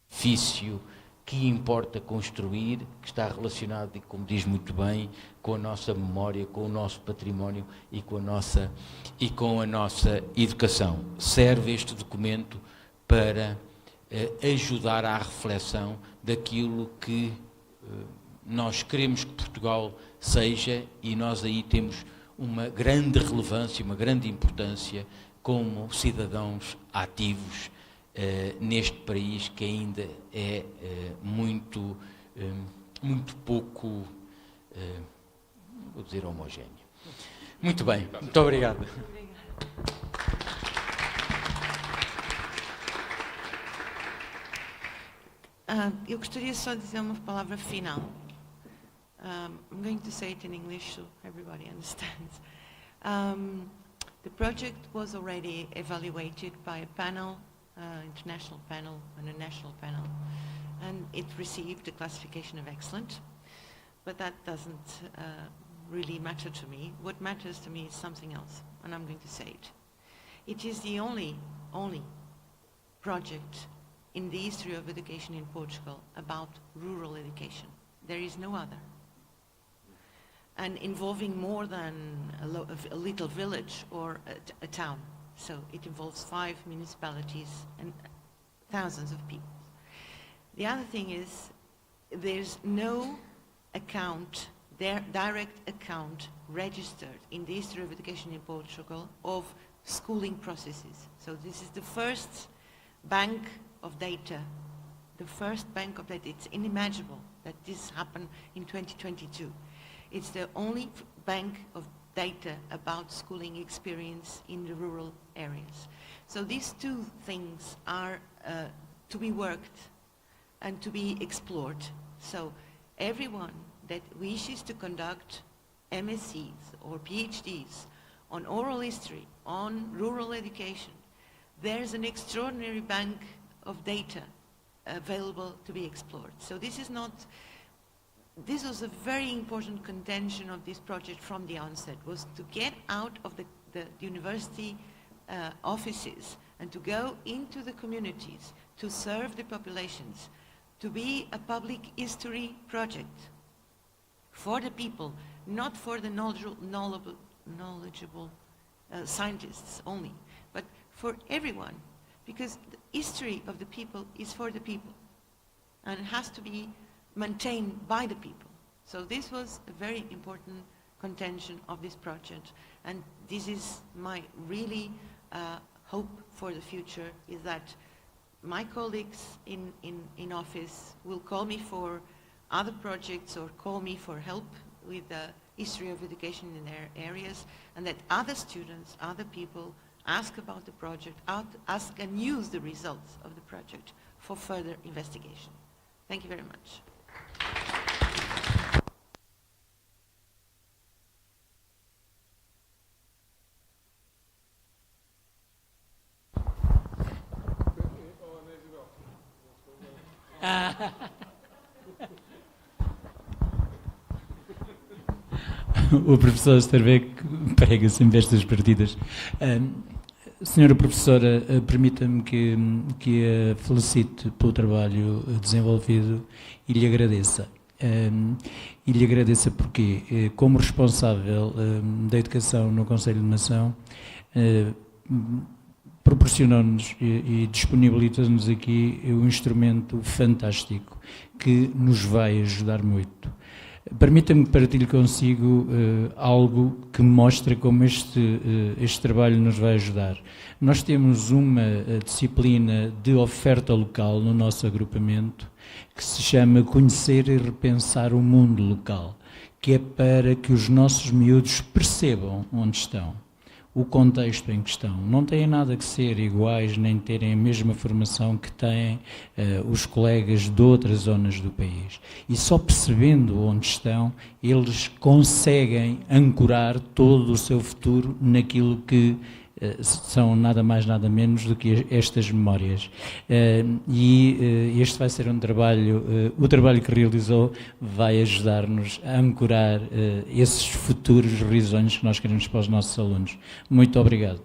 benefício que importa construir, que está relacionado, e como diz muito bem, com a nossa memória, com o nosso património e com a nossa educação. Serve este documento para ajudar à reflexão daquilo que nós queremos que Portugal seja, e nós aí temos uma grande relevância, uma grande importância como cidadãos ativos neste país que ainda é muito pouco, vou dizer, homogéneo. Muito bem, muito obrigado. Eu gostaria só de dizer uma palavra final. I'm going to say it in English so everybody understands. The project was already evaluated by a panel, international panel and a national panel, and it received the classification of excellent, but that doesn't really matter to me. What matters to me is something else, and I'm going to say it. It is the only project in the history of education in Portugal about rural education. There is no other. And involving more than a little village or a town. So it involves 5 municipalities and thousands of people. The other thing is there's no account, direct account registered in the history of education in Portugal of schooling processes. So this is the first bank of data, It's unimaginable that this happened in 2022. It's the only bank of data about schooling experience in the rural areas. So these two things are to be worked and to be explored. So everyone that wishes to conduct MScs or PhDs on oral history, on rural education, there's an extraordinary bank of data available to be explored. So this was a very important contention of this project from the onset, was to get out of the university offices and to go into the communities, to serve the populations, to be a public history project for the people, not for the knowledgeable scientists only, but for everyone, because the history of the people is for the people and has to be maintained by the people. So this was a very important contention of this project, and this is my really hope for the future, is that my colleagues in office will call me for other projects or call me for help with the history of education in their areas, and that other students, other people ask about the project, ask and use the results of the project for further investigation. Thank you very much. O professor Starbeck prega sempre estas partidas. Senhora professora, permita-me que a felicite pelo trabalho desenvolvido e lhe agradeça. E lhe agradeça porque, como responsável da educação no Conselho de Nação, proporcionou-nos e disponibiliza-nos aqui um instrumento fantástico que nos vai ajudar muito. Permita-me que partilhe consigo algo que mostra como este trabalho nos vai ajudar. Nós temos uma disciplina de oferta local no nosso agrupamento que se chama Conhecer e Repensar o Mundo Local, que é para que os nossos miúdos percebam onde estão, o contexto em que estão. Não têm nada que ser iguais, nem terem a mesma formação que têm os colegas de outras zonas do país. E só percebendo onde estão, eles conseguem ancorar todo o seu futuro naquilo que são nada mais, nada menos do que estas memórias. Este vai ser um trabalho, o trabalho que realizou vai ajudar-nos a ancorar esses futuros horizontes que nós queremos para os nossos alunos. Muito obrigado.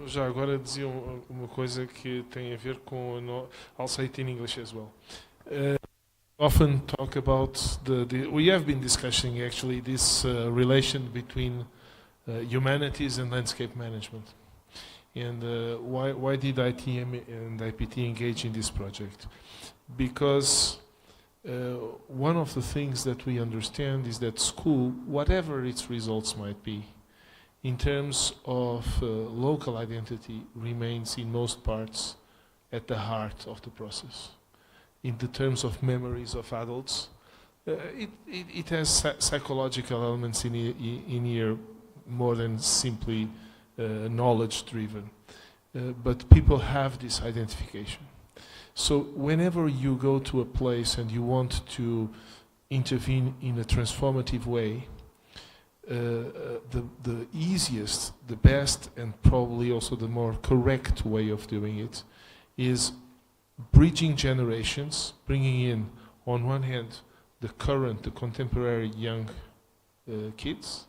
já agora dizia uma coisa que tem a ver com... I'll say it in English as well. Often talk about we have been discussing actually this relation between humanities and landscape management. And why did ITM and IPT engage in this project? Because one of the things that we understand is that school, whatever its results might be, in terms of local identity, remains in most parts at the heart of the process. In the terms of memories of adults, it has psychological elements in here more than simply knowledge-driven. But people have this identification. So whenever you go to a place and you want to intervene in a transformative way, the easiest, the best, and probably also the more correct way of doing it is bridging generations, bringing in, on one hand, the current, the contemporary young kids,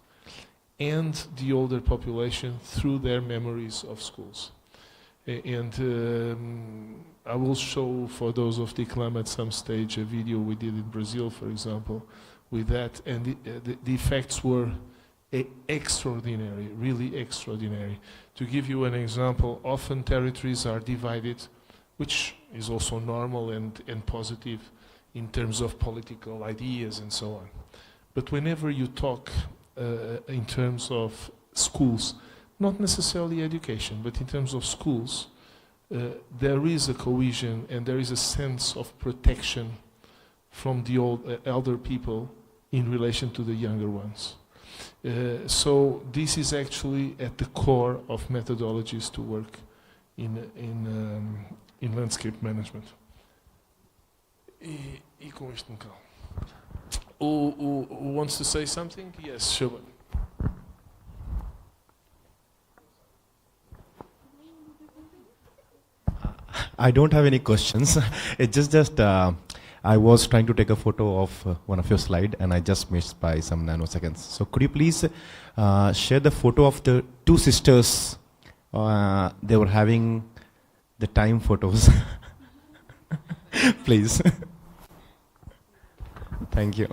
and the older population through their memories of schools. And I will show, for those of Declam at some stage, a video we did in Brazil, for example, with that, and the effects were extraordinary, really extraordinary. To give you an example, often territories are divided, which is also normal and positive in terms of political ideas and so on. But whenever you talk in terms of schools, not necessarily education, but in terms of schools, there is a cohesion and there is a sense of protection from the elder people in relation to the younger ones. So this is actually at the core of methodologies to work in landscape management. E com isto no calo. Who wants to say something? Yes, sure. I don't have any questions. It's just I was trying to take a photo of one of your slides and I just missed by some nanoseconds. So could you please share the photo of the two sisters? They were having the time photos. Please. Thank you.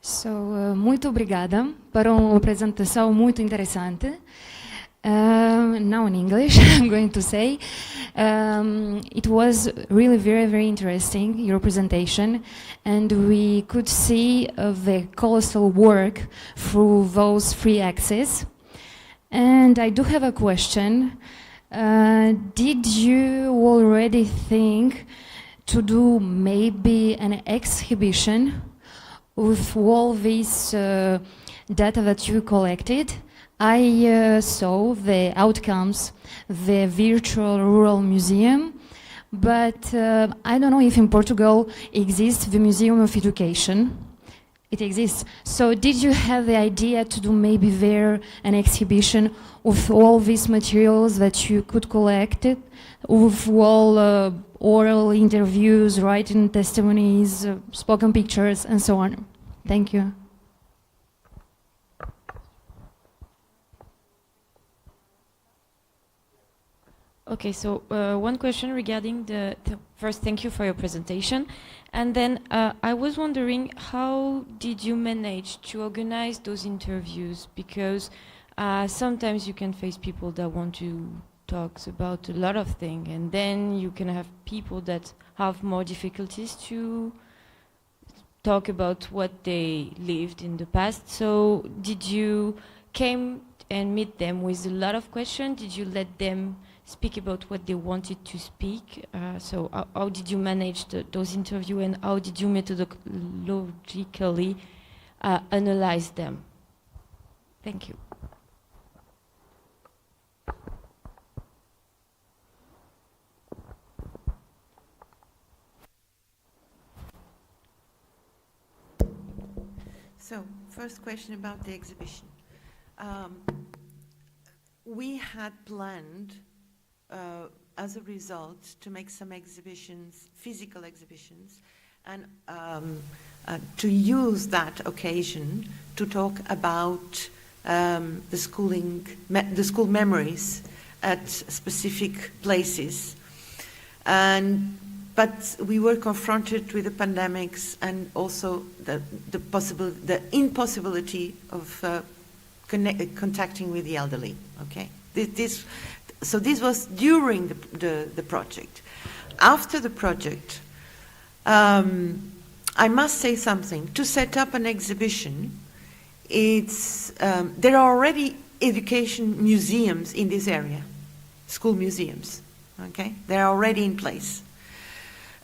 So, muito obrigada para uma apresentação muito interessante. Now in English, I'm going to say. It was really very, very interesting, your presentation, and we could see the colossal work through those three axes. And I do have a question. Did you already think to do maybe an exhibition with all this data that you collected? I saw the outcomes, the virtual rural museum, but I don't know if in Portugal exists the Museum of Education. It exists. So did you have the idea to do maybe there an exhibition with all these materials that you could collect, with all oral interviews, written testimonies, spoken pictures, and so on? Thank you. Okay, so one question regarding first, thank you for your presentation. And then I was wondering, how did you manage to organize those interviews? Because sometimes you can face people that want to talk about a lot of things, and then you can have people that have more difficulties to talk about what they lived in the past. So did you came and meet them with a lot of questions? Did you let them speak about what they wanted to speak? So how did you manage those interviews, and how did you methodologically analyze them? Thank you. So, first question about the exhibition. We had planned, as a result, to make some exhibitions, physical exhibitions, and to use that occasion to talk about the school memories at specific places. But we were confronted with the pandemics and also the impossibility of contacting with the elderly. Okay, so this was during the project. After the project, I must say something. To set up an exhibition, there are already education museums in this area, school museums. Okay, they are already in place.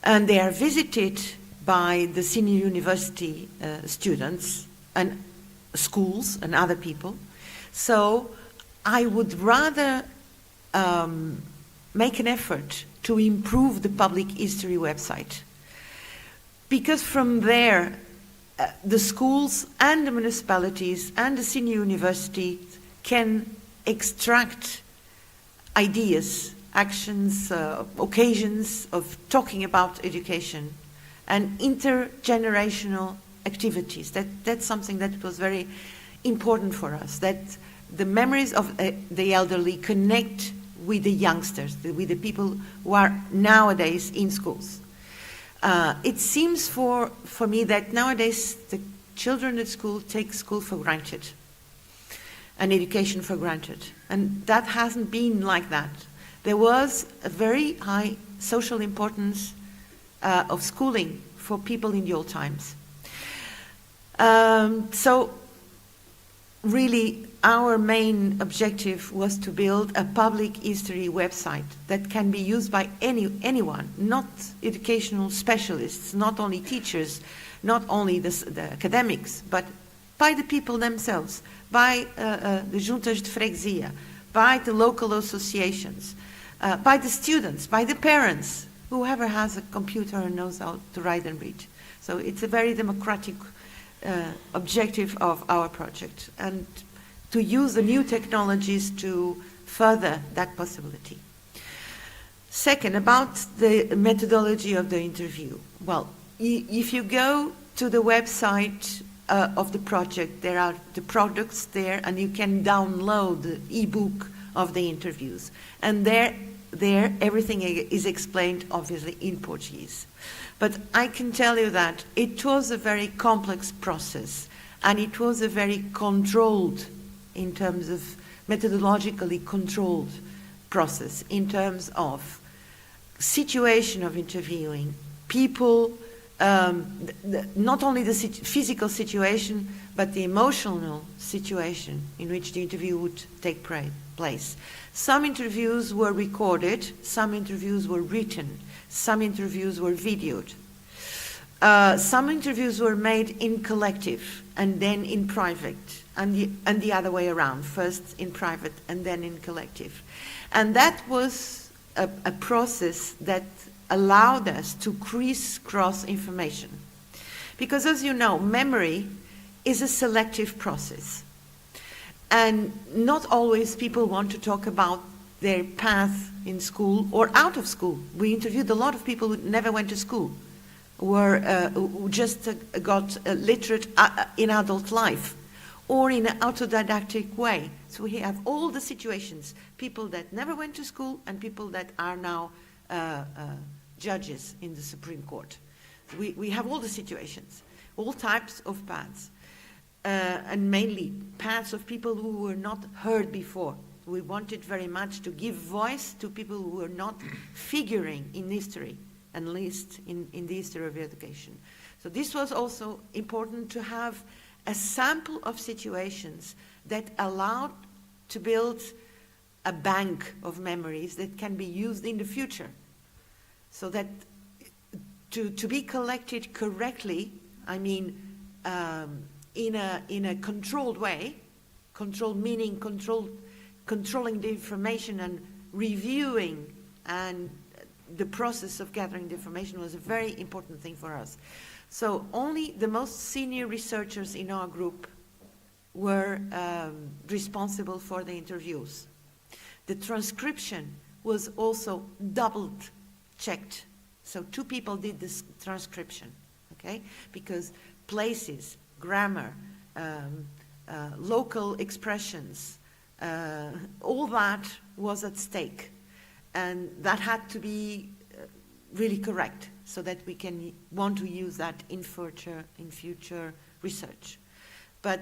And they are visited by the senior university students and schools and other people. So I would rather make an effort to improve the public history website. Because from there, the schools and the municipalities and the senior universities can extract ideas, actions, occasions of talking about education and intergenerational activities. That's something that was very important for us, that the memories of the elderly connect with the youngsters, with the people who are nowadays in schools. It seems for me that nowadays the children at school take school for granted and education for granted. And that hasn't been like that. There was a very high social importance of schooling for people in the old times. So really our main objective was to build a public history website that can be used by anyone, not educational specialists, not only teachers, not only the academics, but by the people themselves, by the juntas de freguesia, by the local associations, by the students, by the parents, whoever has a computer and knows how to write and read. So it's a very democratic objective of our project, and to use the new technologies to further that possibility. Second, about the methodology of the interview. Well, if you go to the website of the project, there are the products there, and you can download the e-book of the interviews. And there everything is explained, obviously, in Portuguese. But I can tell you that it was a very complex process, and it was a very controlled, in terms of methodologically controlled process, in terms of situation of interviewing, people, not only the physical situation, but the emotional situation in which the interview would take place. Some interviews were recorded, some interviews were written, some interviews were videoed. Some interviews were made in collective and then in private, and the other way around, first in private and then in collective. And that was a process that allowed us to crisscross information. Because as you know, memory is a selective process. And not always people want to talk about their path in school or out of school. We interviewed a lot of people who never went to school, who just got literate in adult life or in an autodidactic way. So we have all the situations, people that never went to school and people that are now judges in the Supreme Court. We have all the situations, all types of paths. And mainly paths of people who were not heard before. We wanted very much to give voice to people who were not figuring in history, at least in the history of education. So this was also important, to have a sample of situations that allowed to build a bank of memories that can be used in the future. So that to be collected correctly, I mean, in a controlled way, controlled meaning controlling the information and reviewing, and the process of gathering the information was a very important thing for us. So only the most senior researchers in our group were responsible for the interviews. The transcription was also doubled checked. So 2 people did this transcription, okay? Because places, grammar, local expressions, all that was at stake. And that had to be really correct so that we can want to use that in future research. But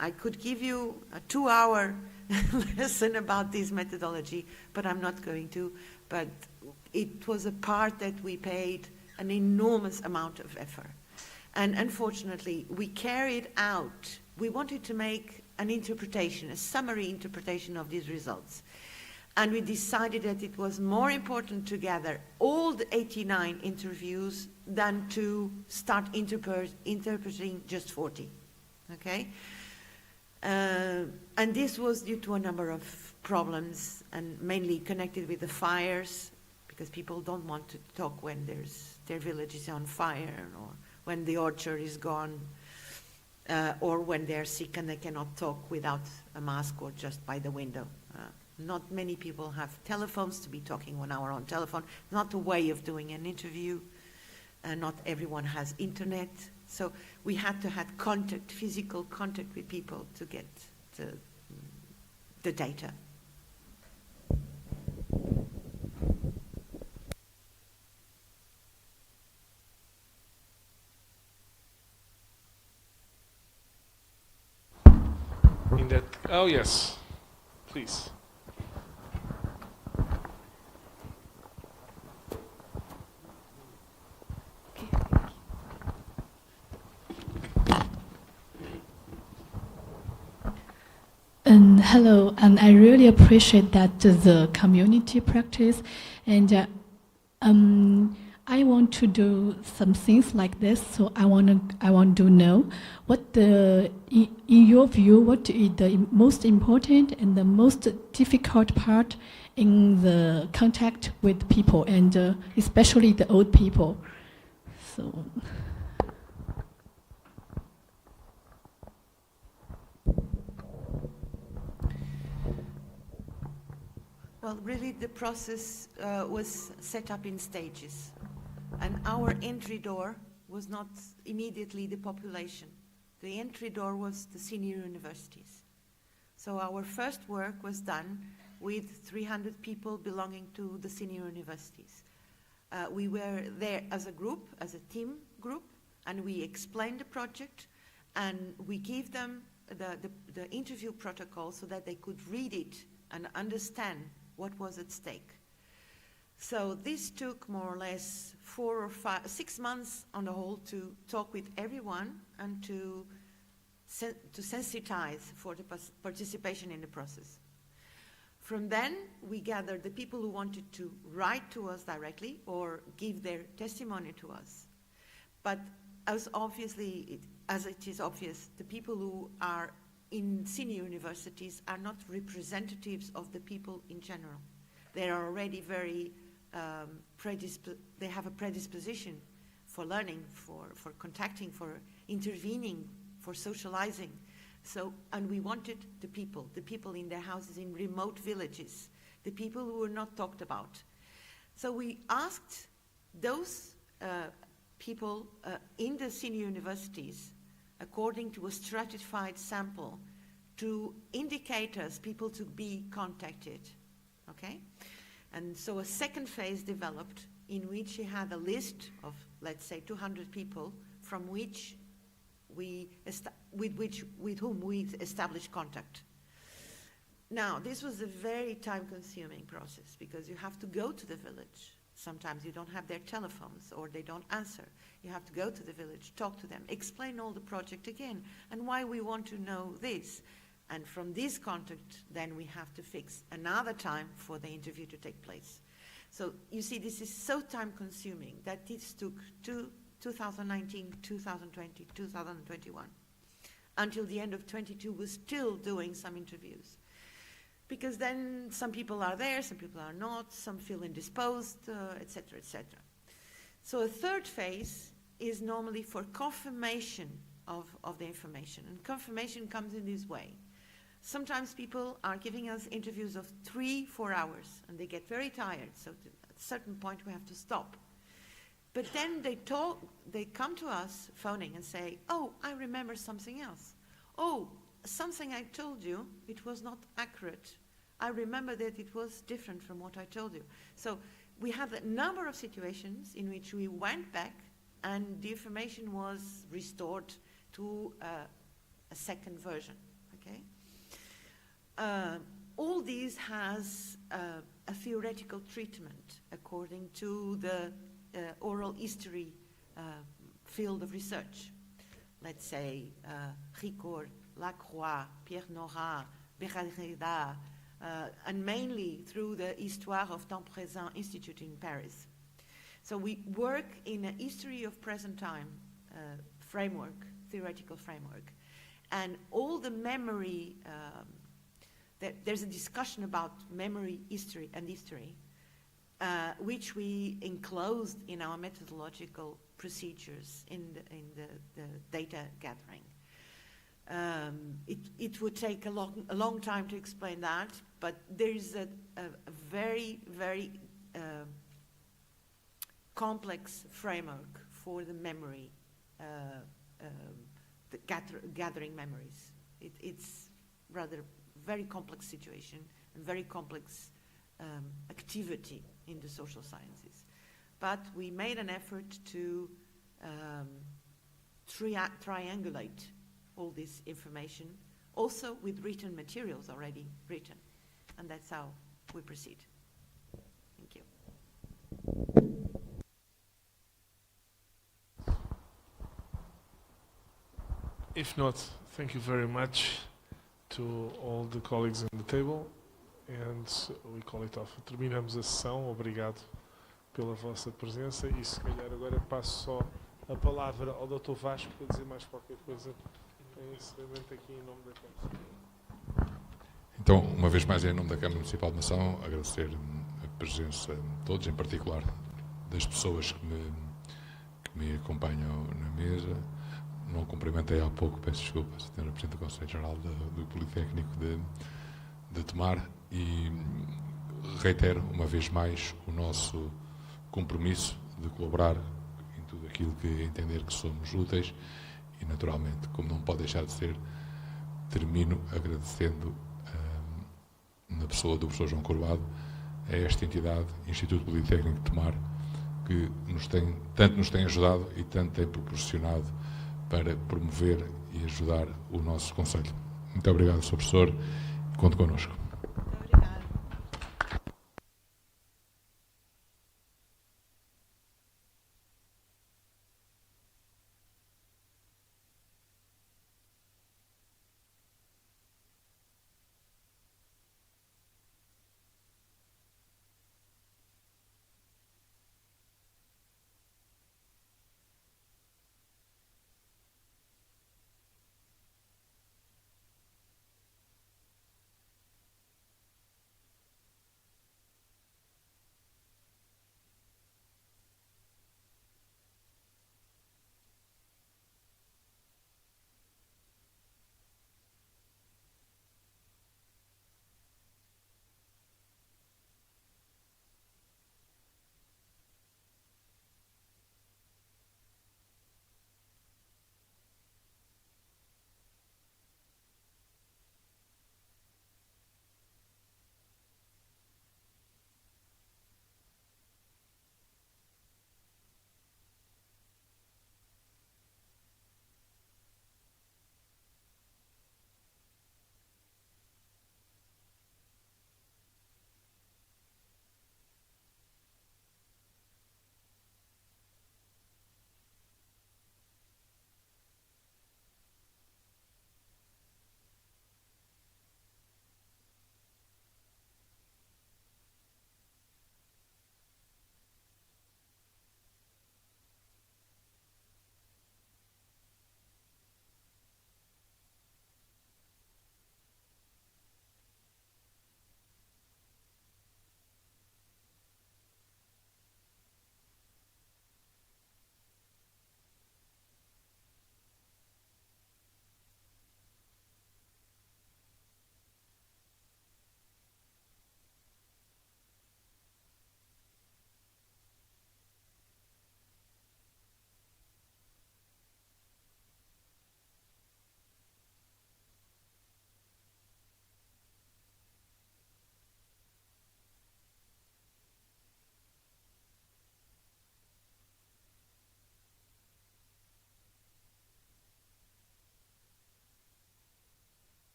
I could give you a 2-hour lesson about this methodology, but I'm not going to. But it was a part that we paid an enormous amount of effort. And unfortunately, we carried out, we wanted to make an interpretation, a summary interpretation of these results. And we decided that it was more important to gather all the 89 interviews than to start interpreting just 40, okay? And this was due to a number of problems, and mainly connected with the fires, because people don't want to talk when their village is on fire, or when the orchard is gone, or when they're sick and they cannot talk without a mask or just by the window. Not many people have telephones to be talking 1 hour on telephone. Not a way of doing an interview. Not everyone has internet. So we had to have contact, physical contact with people to get the data. Oh yes, please. Hello, and I really appreciate that the community practice, and I want to do some things like this. So I want to know what in your view, what is the most important and the most difficult part in the contact with people, and especially the old people. So. Well, really the process was set up in stages, and our entry door was not immediately the population. The entry door was the senior universities. So our first work was done with 300 people belonging to the senior universities. We were there as a group, as a team group, and we explained the project, and we gave them the interview protocol so that they could read it and understand what was at stake. So this took more or less 6 months on the whole to talk with everyone and to sensitize for the participation in the process. From then, we gathered the people who wanted to write to us directly or give their testimony to us. But as it is obvious, the people who are in senior universities are not representatives of the people in general. They are already very they have a predisposition for learning, for contacting, for intervening, for socializing. So, and we wanted the people in their houses in remote villages, the people who were not talked about. So we asked those people in the senior universities, according to a stratified sample, to indicate us people to be contacted, okay? And so a second phase developed in which he had a list of, let's say, 200 people from which with whom we established contact. Now, this was a very time-consuming process because you have to go to the village. Sometimes you don't have their telephones or they don't answer. You have to go to the village, talk to them, explain all the project again and why we want to know this. And from this contact, then we have to fix another time for the interview to take place. So you see, this is so time-consuming that this took 2019, 2020, 2021. Until the end of 22, we're still doing some interviews. Because then some people are there, some people are not, some feel indisposed, etc., etc. So a third phase is normally for confirmation of the information. And confirmation comes in this way. Sometimes people are giving us interviews of 3-4 hours, and they get very tired, so at a certain point we have to stop. But then they come to us phoning and say, oh, I remember something else. Oh, something I told you, it was not accurate. I remember that it was different from what I told you. So we have a number of situations in which we went back and the information was restored to a second version, okay? All these has a theoretical treatment according to the oral history field of research. Let's say Coord, Lacroix, Pierre Nora, Berareda, and mainly through the Histoire of Temps Présent Institute in Paris. So we work in a history of present time framework, theoretical framework, and all the memory, there's a discussion about memory, history, and history, which we enclosed in our methodological procedures in the data gathering. It would take a long time to explain that, but there is a very, very complex framework for the memory, gathering memories. It's rather very complex situation and very complex activity in the social sciences. But we made an effort to triangulate all this information, also with written materials already written. And that's how we proceed. Thank you. If not, thank you very much to all the colleagues in the table. And we call it off. Terminamos a sessão. Obrigado pela vossa presença. E se calhar agora passo só a palavra ao Dr. Vasco para dizer mais qualquer coisa em encerramento aqui em nome da Câmara. Então, uma vez mais, em nome da Câmara Municipal de Mação, agradecer a presença de todos, em particular das pessoas que me acompanham na mesa. Não cumprimentei há pouco, peço desculpa, a Sra. Presidente do Conselho Geral do Politécnico de Tomar, e reitero uma vez mais o nosso compromisso de colaborar em tudo aquilo que entender que somos úteis e, naturalmente, como não pode deixar de ser, termino agradecendo na pessoa do professor João Corbado a esta entidade, Instituto Politécnico de Tomar, que tanto nos tem ajudado e tanto tem proporcionado para promover e ajudar o nosso Conselho. Muito obrigado, Sr. Professor. Conte connosco.